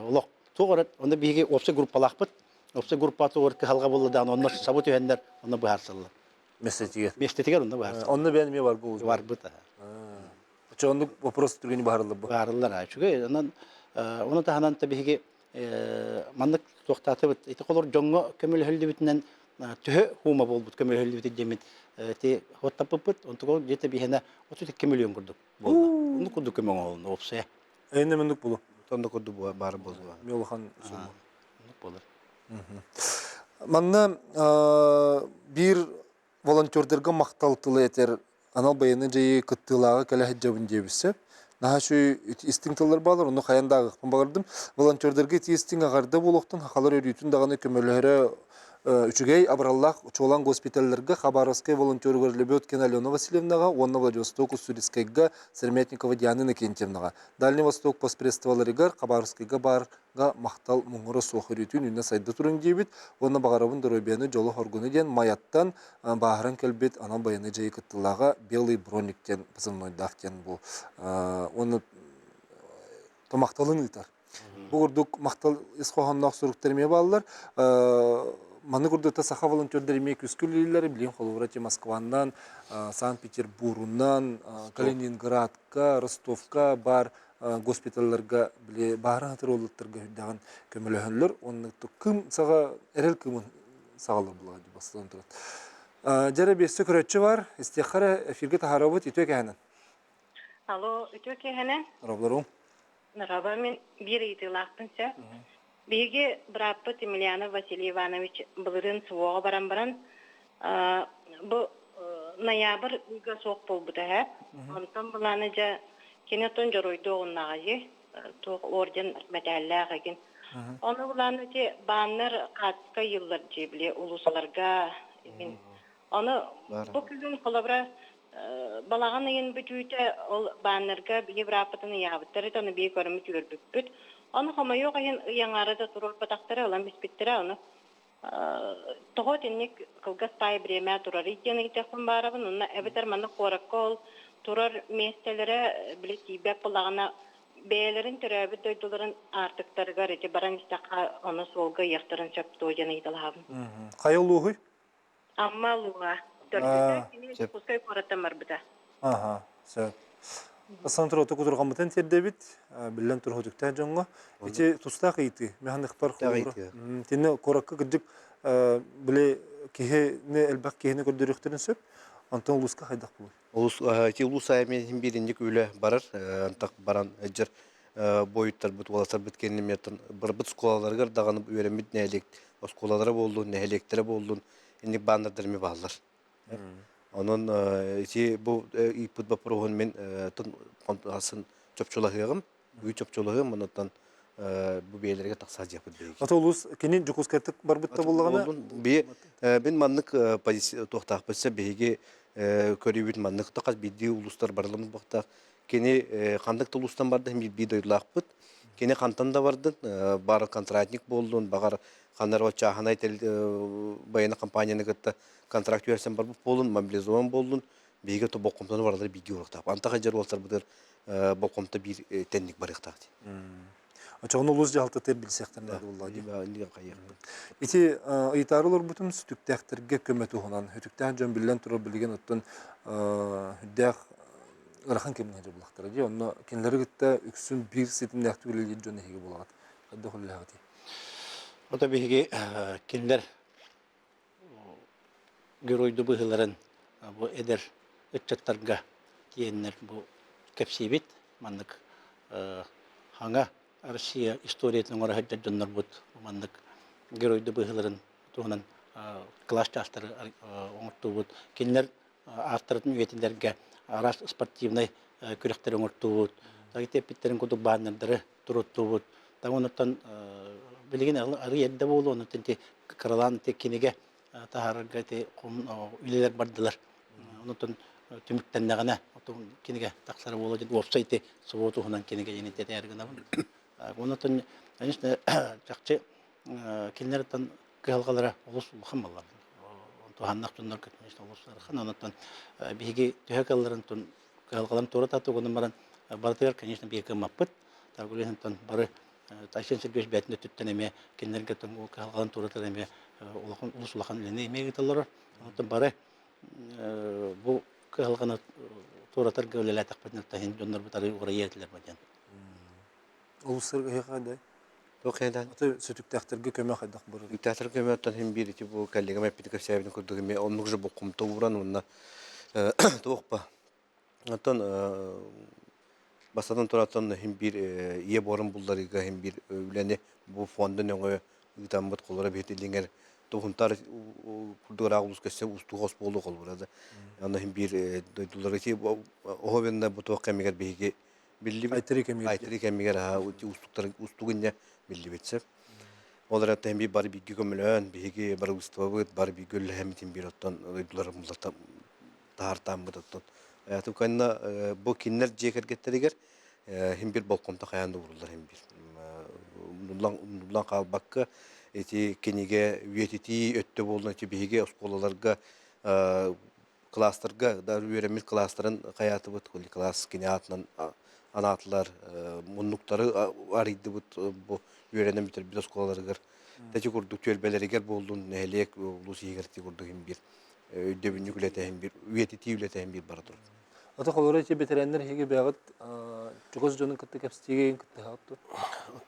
olaq tugar onda bihi opse grupalaqpıt Opsa grupatı orkı halga bulduğundan onlar sabut öğrenler onu bu harsallar. Mesetiger onu bu harsallar. Onu benim var bu. Var bu da. Çoğunluk вопрос türgeni baharlı bu. Baharlılar ha. Çünkü onu da hanan tabii ki manlık toxtatı bit. İti kolor jongo kömül hüldü bitinden tühü huma bol bit kömül hüldü bitin demin. Ti hottapı bit. Onu da jete bihena 32 milyon kurduk. Onu kudu kömöň olun opsa. Эйне мендик булу. Тонда коду бары болду. Мелхан сумма. Onu bolur. Манна бир волонтердерге макталтылы этер анал баяны жайы кыттылага кале хаджабын дебисе. Наха şu истинкталар балар, onu hayandагы багырдым. Волонтердерге тиестин агарда болоктун хакалар өрүтүн даганы көмөлөрө үчүгей абраллах чолан госпитальлерге Хабаровская волонтерлер Лебедкина Алена Васильевнага, Онна Владивосток Уссурийскайга Серметникова Диана Кентьевнага. Дальний Восток поспредствоваларыгар Хабаровскайга барга мактал муңуры сохырүтүн үнне сайда турун дебит. Онна багарабын дөрөбияны жолу хоргуны ден маяттан бааран келбет ана баяны жайы кыттылага белый брониктен позывнойдактен бу. Оны томакталын ытар. Бугурдук мактал исхоханнак суруктарме баллар. Маны курдута саха волонтердер мек үскүлүлөр билин холурати Москвандан, Санкт-Петербургунан, Калининградка, Ростовка бар госпитальларга биле баары атыролуттарга хүддаган көмөлөһөнлөр. Онны кым сага эрел кымын сагалар булга деп бастан турат. Жара бес сөкөрөчү бар. Истехара эфирге тахарабыт итөк әнен. Алло, үтөке хәнән. Рабларым. Раба мен бир итилакпынча. Биге браппы Емельянов Василий Иванович былырын суога баран-баран бу ноябрь уйга соқ болбута һәп. Онтан буланы жа кенетон жоройду оннагы то орден медальләр ген. Оны буланы те баннер катка йыллар җибле улусларга мен. Оны бу күн колабра балаган ен бүтүтә ол баннерга Европадан ябыттыр, аны бий көрүмү көрбүт. Onu hama yok yanarı da turul patakları olan bispitleri onu toho tinnik kılgas pay bireme turar idiyana gitekun barabın onunla ebeter manı korakol turar mestelere bile tibek bulağına beylerin türebi doyduların artıkları garıcı baran istaka onu solga yaktarın çöptü o yana idalhabın. Kayoluğu? Amma luğa. Dörtüde kini kuskay koratamar bida. Aha, söyle. Asantır otu kudurgan biten terdebit, billen tur hodukta jonga. İçe tusta kıyti, mehanlıklar kulur. Tenne korakka gıcık bile kihe ne elbak kihe ne gördürüktürün söp, antan uluska haydak bulur. Улус аймен биринник үле барар, антак баран эджер боюттар бут боласар биткенин метен бір бит сколаларга даганып үйренмит нелек, сколалары болду, нелектери болду, инник бандырдырмы балдар. Onun bu iput baprohun men tun aslında çöpçülahığım, büyük çöpçülahığım ondan bu beylerge taksaz yapıp deyik. Ata ulus kenin jukuskertik barbutta bulduğuna? Ben manlık pozisyon tohtaq bitse beyge körübüt manlık takas biddi uluslar barlamız bakta. Keni kandık ulustan bardı hem bir doyulaq bit. Keni kantan da vardı, bar kontratnik boldun, bagar kanlar o çahanay tel bayana kampanyanı gitti. Kontrakt versen bar bu bolun, mobilizovan bolun, beyge to bokomtanı varlar bilgi uğraktaq. Anta hajar olsar budur bokomta bir tenlik barıqtaq. Açığın ulus jahalta ter bilsekten de vallahi. İti aytarılır bütün sütüktekterge kömeti honan, hütükten jön billen turur bilgen otun hüddek ırxan kemin hajar bulaqtır. Onu kendileri gitte üksün bir sitin nekti bilgen jön hege bulaqat. Hadda hullahati. O da bir kinler görüydü bu hıların bu eder ötçatlarga diyenler bu kepsibit manlık hanga Rusya istoriyetinin oraya haccacanlar bud manlık görüydü bu hıların tuğunan klas çastırı oңurtu bud kinler arttırıtın üyetinlerge aras sportivnay kürekleri oңurtu bud dagi tepitlerin kudu bannerleri turuttu bud da ondan bilgin arı yedde bolu onu tenti karalan tekkinige taharga te üyeler bardılar. Ondan tümükten nagana otun kinige taksara bolu dedi website sobotu hunan kinige yeni tetergina. Ondan işte çakçı kinlerden kılgalara ulus ulhamlar. Ondan tunlar ketmiş uluslar. Ondan bigi tühekalların tun kılgaların tora tatu ondan barıtır конечно bir kemapıt. Tagulentan barı taşın sirgeç betinde tütteneme kinlerge tun kılgaların tora taneme ulus ulhan ilene emeği gitarlar. Ondan barı bu kılgana tora targıleler takpetner tahin jonlar butarı oraya yetler bacan. Uluslar heyhade. Toqedan. Ata sütüktekterge kömek haydak bulur. Diktatör kömekten hem bir ki bu kallega mepitik sebebini kurdum. Onun gibi bokum toğuran onunla toğpa. Atan Basadan turatan hem bir iye borun bullarıga hem bir övleni bu fondun öňe ýytamyt golara betildiňer tohuntar kurdugra ulus kesse ustu hos boldu gol burada. Anda hem bir doydular ki o bende bu toqamiger bege billi aytırı kemiger ha ustuklar ustugunja billi betse. Olar hatta hem bir bar bir gömülön bege bar ustuwat bar bir göl hem tim bir ottan doydular mulata tartam button. Hayatı kanna bu kinler jeker getteriger hem bir balkonda kayandı vururlar hem bir. Nullan kalbakka eti kenige üyetiti öttü bolna ki bege oskolalarga klaslarga da öğrenmiş klasların hayatı bu klas kinatnan anatlar munlukları arıydı bu öğrenen bitir bir oskolalarga teçi kurduk tölbeleriger boldun nehelek ulusi gerti kurduk hem bir ödebünlük ülete hem bir üyetiti ülete hem bir baradır. Ata kolora içi bitirenler hege beğat çoğuz jonun kıttık hepsigeyin kıttı hattı.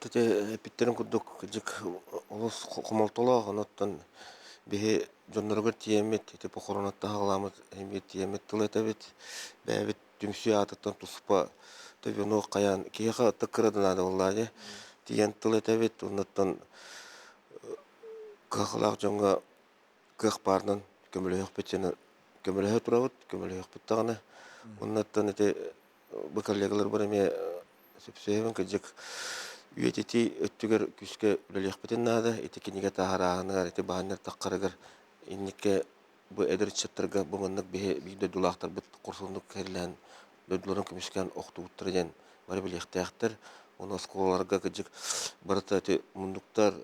Tete pitterin kurduk jik ulus komoltola onottan bihe jonnorgor tiyemet tete pokoronatта halamız hem bir tiyemet tületebit bäbit dümsü atattan tuspa tabi onu kayan kiyaha tıkıradın adı vallahi tiyen tületebit onottan kıhlaq jonga kıhpardan kömülü yok biteni kömülü turavut kömülü yok bittağına onottan ete bu kollegalar var eme sepseven kajik üyetiti öttüger küske üleliyakbeten nada etekiniga taharağını ete bahanlar taqqarıgar innike bu eder çattırga bu mannak bir de dulaqtar bit kursunluk kerilen dödülörün kümisken oqtu uttırgen var bir yaxtayaxtar onu skolalarga kajik barata ete munduktar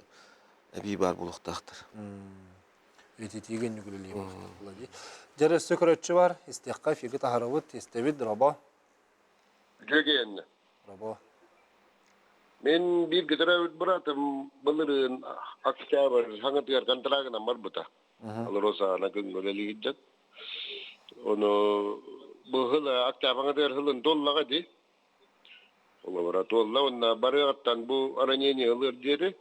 ebi bar buluqtaxtar. Ötetigen nügüleliye baktılar. Jere sökörötçü var. İstihqa figi taharavut istevid raba. Gögeyen. Raba. Men bir gidere bıraktım bılırın akçabar hangi diğer kantaragına marbuta. Alrosa na gönleli hiddet. Onu bu hıla akçabana diğer hılın dollaga di. Ola bara dolla onna barıattan bu araniyeni hılır deri.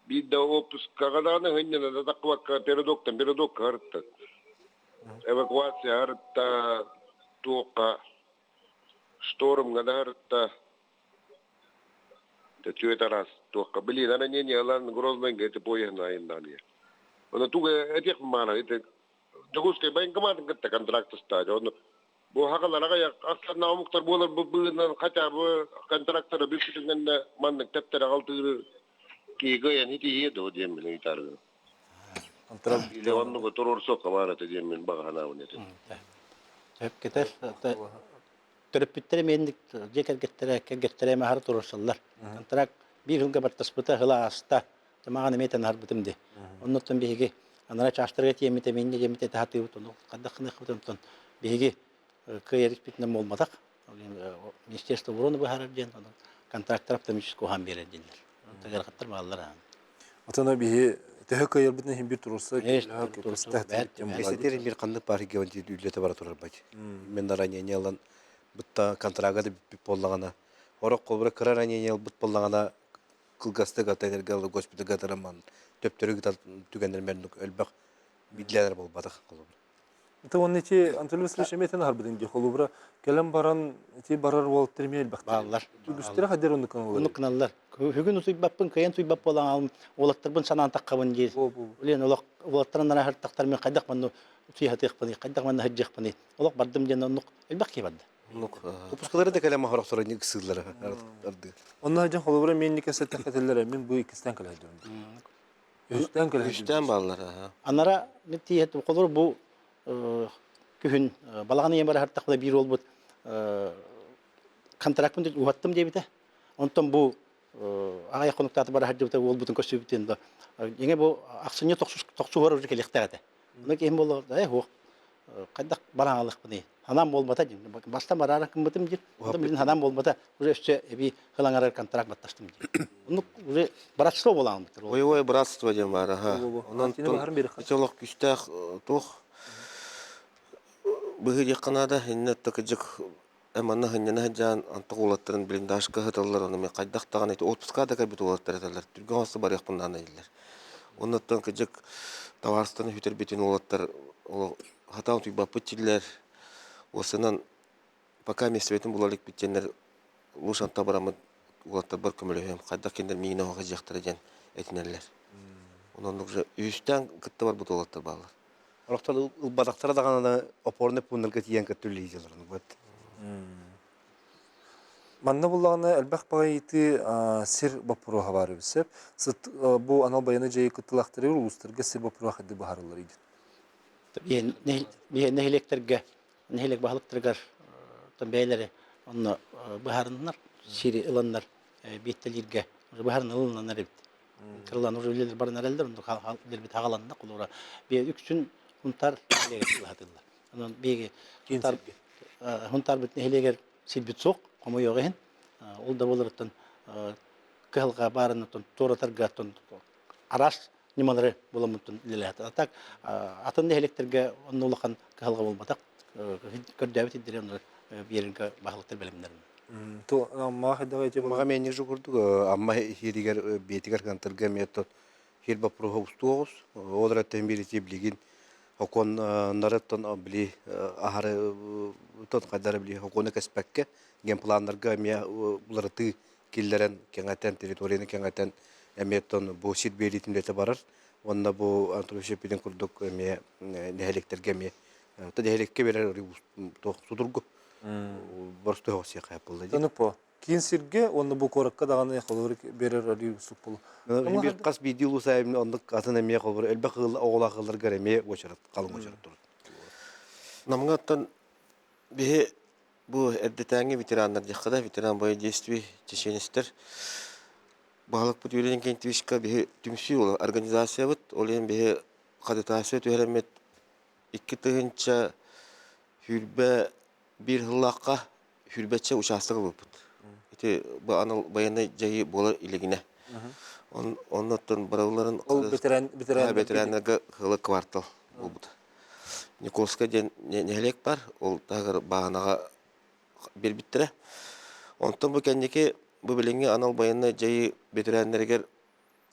Bir de opus kagadana hınnena da takvakka perodok harıtta. Evakuasya harıtta tuoka storm gada harıtta. Tüetaras tuoka bili araniyeni alan grozmen gete poyen ayından ya. Ona tuge etek mana ete Joguske bayin kamarin kette kontraktısta. Onu bu hakalara ya aslan namuktar bolar bu bığından kaça bu kontraktörü bir kişiden de manlık teptere altı ki gayen hiti yedi o diyemin itarı. Antara İle onu bu toror sok kamara te diyemin bahana onu ete. Hep gider. Törüpütleri mendik jeker gettere mahar turursallar. Antrak bir hılga bartasbıta hıla asta. Jamağını meten harbıtımdı. Ondan bihigi anara çaştırga tiyemite menni jemite tahatı utunu. Kaddakını kıvıtımdan bihigi kıyarık bitnem olmadak. Ministerstvo uronu bu hararjen. Kontrakt tarafta müşüs kohan beredinler. Teger kattır bağlılar. atana bihi tehe kayır bitne hem bir turursa Eseterin bir kandık bari gevanti ülete bara turar bacı. Men aranyeni alan butta kontraga da bir pollagana. Orok kolbura kırar aranyeni al but pollagana kılgasta gataylar galı gospita gataraman. Töptörü gitar tükenler merduk ölbak bidleler bolbadak kolbura. Ata onun içi Antalya Sırşemeten harbiden diye kolubra kelem baran içi barar volttermiyel baktı. Bağlılar. Tügüstere hader onu kanalı. Onu kınallar. Hügün usuybapın kayan tuybap olan alım. Olaktarbın sanan takkabın diye. Ulen olaktарын nara hartaktar men kaydak manno utihatıq bani, kaydak manno hajjaq bani. Olak bardım diyen onluk elbaq ki bardı. Upuskaları da kalem mahara sonra ni kısırlar ardı. Onun hacı kolubra menni kesette keteller min bu ikisten kala döndü. Üstten kala. Üstten bağlılar ha. Anara netihet olur bu kühün balağını yemara hartakla bir olbut kontraktın da uhattım diye bite. Ondan bu ağaya konuktatı bara hajjıbıta olbutun kösübütün da. Yine bu aksınca toksu var urjike lekterete. Onu ki hem bolu da ho. Kaydak balağalık bani. Hanam olmata jin. Basta barara kımıtım jin. Ondan bilin hanam olmata uje üstü bir hılangarar kontrakt battastım jin. Onu uje baratçılı bolan bitir. Oy bratstvo diyen var ha. Ondan hiç olak güçtağ toh. Bıhı yakınada hinnet takıcık emanna hınnena hıccan antak olatların bilinde aşkı hıtallar onu me kaydak tağın eti otpuska da kabit olatlar eteller. Türkü hası bar yakpundan eyler. Ondan kıcık tavarstan hüter bitin olatlar hatan tüy bapı çiller. Osынан paka mesvetin bulalık bitkenler лушанта барамыт улаттар бар көмөлөһөм кайда кендер миңне ога жактыр ден этинерлер. Онон уже үстән кытты бар бут улаттар балар. Орохтар ылбадактара дагана опорны пуннелге тиен көттүлли жыларын бут. Манна буллагына әлбәх багайты сир бапуруга бары бисеп. Сыт бу анал баяны жай кыттылактыры улустарга сир бапуруга хадды бахарлар иде. Нехилектерге, нехилек бахалыктыргар бәйләре, онны бахарыннар, сири ыланнар, беттелирге, бахарын ыланнар бит. Кырлан уже үлелер барнар элдер, онды бит хагаланна кулура. Бе үксүн хунтар нехилек латылар. Анан беге хунтар бит нехилегер силбит сок, кому йогын. Ул да булыртын кылга барынытын торатаргатын араш немалары буламытын леләт. Атак атын нехилектерге онны улахан кылга булбатак. Көрдәбит идерен беринге бахылыктар белемнәрен. То амма хадда эти Мага мен жогурдук амма хиригер бетигер кантырга метод хир бапруга устугус одра тембирити билигин окон нараттан били ахары тот кадар били окон каспакке ген планнарга ме буларты киллерен кеңатен территорияны кеңатен эметтон бу сит беритиндете барар. Онда бу антропошепиден курдук ме нехелектерге ме та нехелекке берер судургу борстой хосе кайпылды. Тону по. Кин сирге онны бу коракка даганы холор берер ари суп бул. Bir kas videolu sahibinin onluk atın emeye kolur. Elbette oğula kılır göremeye koşarat, kalın koşarat durur. Намгаттан бе бу эрдетаңги ветерандар жаккада ветеран боя действий чеченистер баалык бут үйренген кентибишка бе түмсүй ол организация бут ол эми бе кадытасы төремет 2 тыгынча хүрбе bir hıllaqqa hürbetçe uçastығы бут. Ити бу анал баяндай жайы болар илигине. Оннотон барауларын ветерандарга хылы квартал болбут. Николска ден нехелек бар, ол тагыр бағанага бербиттере. Онтон бу кеннеки бу биленге анал баяндай жайы ветерандергер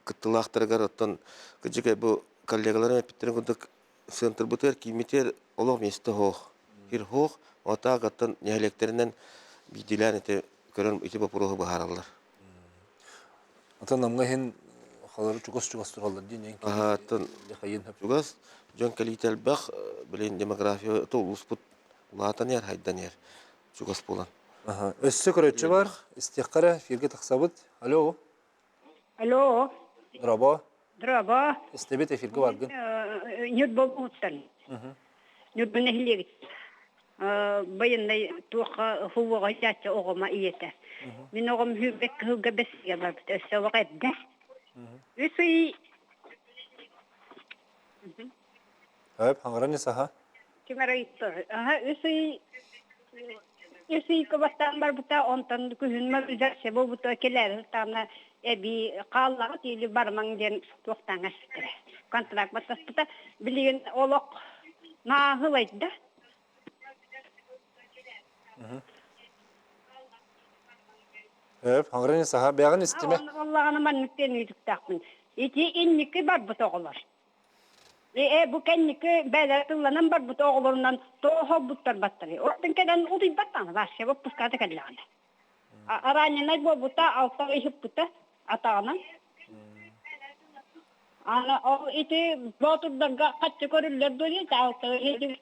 кыттылактыргар оттон кыжыка бу коллегаларым эпиттерин кудук центр бутер кимитер олог месте хох. Хир хох ота гаттан нехелектеринен бидилен эте көрөн ити бапуругу бахаралар. Ата намга хен халар чугас туралар динен. Атын чугас жон калител бах билен демография то успут латан яр хайдан яр чугас болан. Өссө көрөчү бар. Истеккара фирге таксабыт. Алло. Алло. Драба. Драба. Истебет эфирге баргын. Нют болуттан. Нют бенехлегит. Баяндай туqa huwa gacha ogoma iyete. Min ogom hubek huga besiga bart össe waqadda. Üsü Hep hangarani saha. kimaraytır. Aha üsü kabastan bar buta ontan kuhunma bize sebo buta keler tana ebi qallağı tili barman den toqtan astre. Kontrak batas buta bilin olok na hılayda. Hep hangarani saha beğen isteme. Allah'ına manlıkten yüzük takın. İki inniki bar bu toğular. Bu kendiki belirtilen bar bu toğularından toğu butlar battırı. Oradan keden uğrayıp battanı var. Şebap puskada kadılağına. Aranyanay bu buta altta ihip buta atağına. Ana o iti boturda kaçı körüller dolayı altta ihip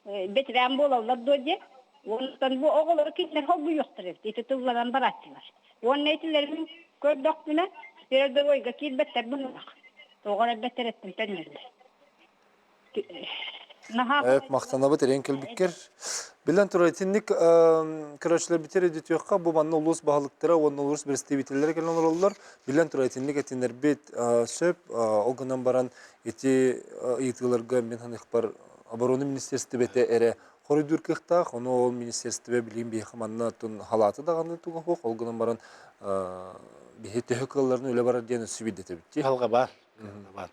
betiren bolavlar dolayı. Ondan bu oğulları kimler hobi yoktur. İti tuvlanan baratçılar. Onun etilerin kördokbüne bir de oyga ki beter bunu bak. Oğula beter ettim tenirdi. Evet, maqtanabı teren kelbikker. Bilen turaytinlik kıraçlar biter edit yokka bu manna ulus bahalıktıra, onun ulus biristibitillere gelen olurlar. Bilen turaytinlik etinler bit söp, o günden baran eti eğitilerge men hanıkbar Abaronu Ministerstvi bete ere koridor kıhtaq, onu ol Ministerstvi bileyim bir manna tun halatı da ganı tuğun hoq, o günden baran bir tehlikelerini öyle barar diyen sübidete bitti. Halga var. Var.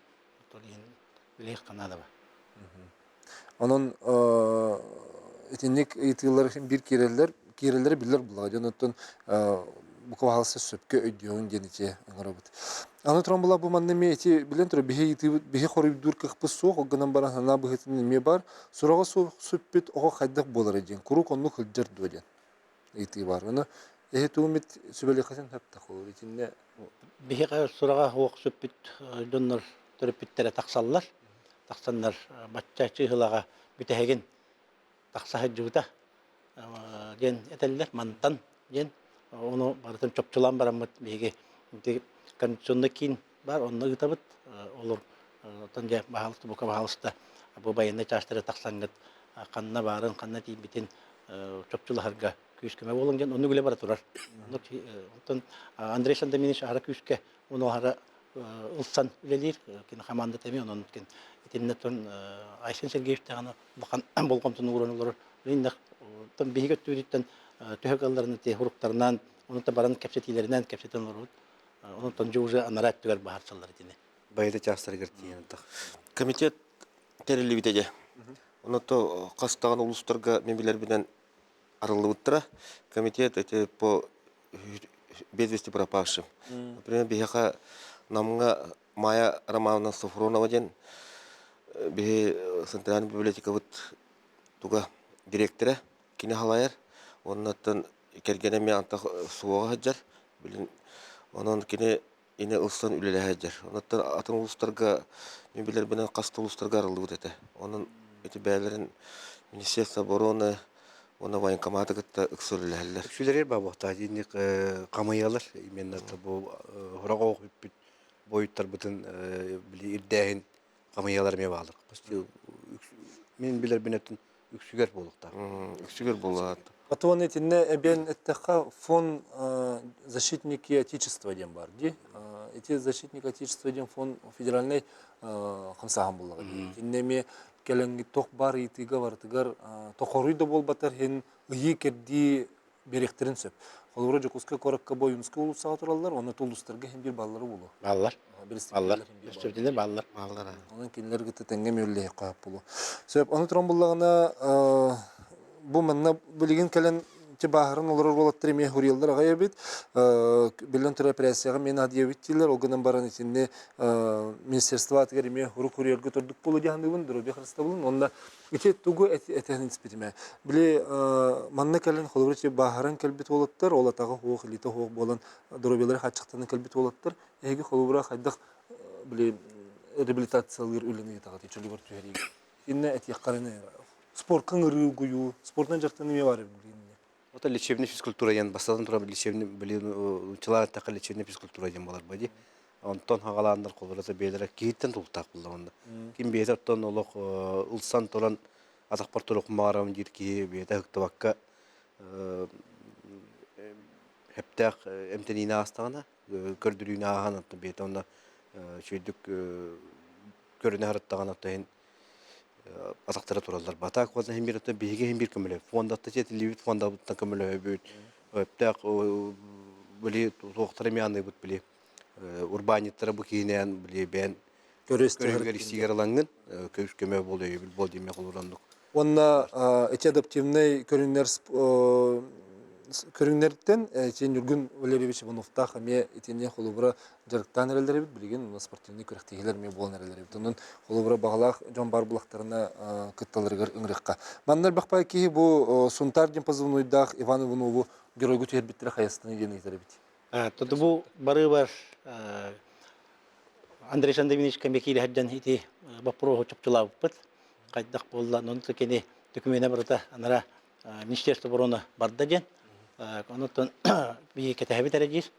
Tolin bilek kanada var. Onun etinlik eğitiler bir kireleri bilir bulağı. Jonathan bu kavalsı söpke ödüyorun denice angarabıt. Anlatıran bula bu mandemi eti bilen tura bihe koridor kıhpı soğuk, o günden baran hana bu hetinin mi var. Surağa söpbet oğa kaydak bolar edin. Kuru konu hılcar dölen. Eğiti var. Onu Тумит сүбелехасен хапта хол. Итинне Биһиға сураға хуақ сөппіт доннор төрөппүттері тақсаллар. Тақсаннар батча чыгылаға бүтәһеген тақсаһы жута. Ден этеллер мантан ден оны барытын чопчулан барамыт биһиге. Кондиционный кин бар, онны гытабыт олор тонжа баһалысты бука баһалыста. Бу байынна чаштыры тақсангыт канна барын, канна тибитин чопчуларга күскеме болон ген оны гүле бара турар. Онтон Андрей Сандоминович ара күске оны ара улсан үлелер кен команда теме онун кен итиннетон Айсен Сергеевич таганы бакан болгомтун уронулар. Инде тон биһиге түдүттен төһөгөллөрүн те хуруктарынан онун баран кепсетилеринен кепсетен урут. Онун тонжу уже анарат түгөр баһарчылар итине. Байда частар кертиен так. Комитет терелибитеже. Оното кастаган улустарга мембилер менен арылыбыттыра. Комитет эти по без вести пропавшим. Например, бихаха намга Майя Романовна Софронова ден бихи Центральная библиотека вот туга директора кинехалайер. Оннан кергенеме антах суога хаджар. Онан кине ине улстан үлеле хаджар. Оннан атын улустарга мембилер менен касты улустарга арылыбыт эте. Онан эти бәлерин Министерство обороны оны военкоматы гытта ыксырылалар. Сүлерер бабакта динник камыялар именно бу хурагоо бит боюттар бүтүн били ирдәһин камыялар ме балык. Мен билер бинетин үксүгөр болукта. Үксүгөр болот. Атуан этинне эбен эттеха фон защитники Отечества ден бар, ди. Эти защитники Отечества ден фон федеральный хамсаган буллага. Иннеме келенги ток бар итига бартыгар тохоруй да болбатар хен ыйы керди беректерин сөп. Олора жокуска коракка боюнска улусага тураллар, оны тулустарга хем бир баллары болу. Баллар. Өстөдүлөр баллар. Баллар. Онун кинилерге теңге мөлле кап болу. Сөп аны туран буллагына бу манна билген келен те баһарын олар болаттыр эме хурилдар агая бит. Билен тура операцияга мен адия биттилер, огынан баран итинне министерство атгар эме хурук хурилга турдук болу жаһандыбын, дөрөбе христабылын. Онда ите тугу этен испитиме. Биле манна келен холбурче баһарын келбит болаттыр, олатага хук илите хук болан дөрөбелер хачыктан келбит болаттыр. Эге холбура хайдак биле реабилитациялар үлене тагы течелер түһәриге. Инне эт яккарына спорт кыңыры гую, спорттан жактан неме бар билгенне. Ота лечебный физкультура ян бастадан тура лечебный билин училар такы лечебный физкультура ян болар бади. Онтон хагаландар колората бейлер киттен тултак булганда. Ким бейтер тон олох улсан торан атакпар толок марам дирки бейта хыктабакка хептак эмтенина астана көрдүрүнө аган атты бейта онда шүйдүк көрүнө хараттаган аттайын атактара туралдар. Батак коза хембирте биге хембир көмөлө. Фонда тетилибит фонда бутта көмөлө бүт. Хептак били токтор эмяны бут били. Урбаниттер бу кинен били бен көрөстөр истигерлангын көз көмө болуу бил бол деме кылурандык. Онна эти адаптивный көрүннөрдөн Жен Юргун Валерьевич Ивановта хаме итине холубра жарыктан эрелдер бит билген спортивный көрөктөгүлөр ме болон эрелдер бит. Онун холубра багалак жон бар булактарына кытталыргар ыңрыкка. Маннар бакпай ки бу Сунтар ден позывнойдах Иван Иванову геройгу тербиттер хаястаны ден айтар бит. Тоду бу бары бар Андрей Сандоминович камекили хаджан ити бапро чопчулап бит. Кайдак болла нонто кене документне барта анара Министерство обороны барда ден. Онотон бии кетебит эрежис.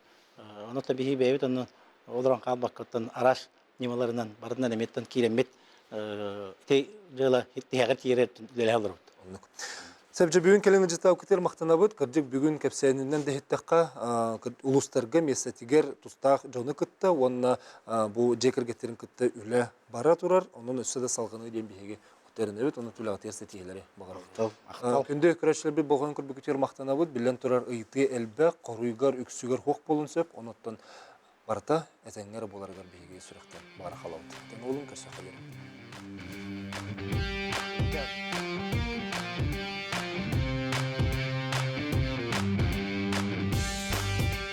Онотон бии бебит онун олорон калбаккаттан араш немаларынан бардынан эметтен киремет те жыла хиттегер тиерет делалыр. Себже бүгүн келеңе жытау кетер мактанабыт, кыржык бүгүн кепсенинен дехиттакка улустарга месетигер тустак жоны кытта, онна бу жекергеттерин кытта үле бара турар, онун өссө да салганы ден биһиге тернебит, оны тулага терсе тиелери багар. Күндө көрөчлөр бир болгон көрбүк кетер мактанабыт, билен турар ыйты элбе, коруйгар, үксүгөр хок болун сөп, оноттон барта этеңер боларгар биһиге сүрөктөр бара халабыт. Олун көсө халер.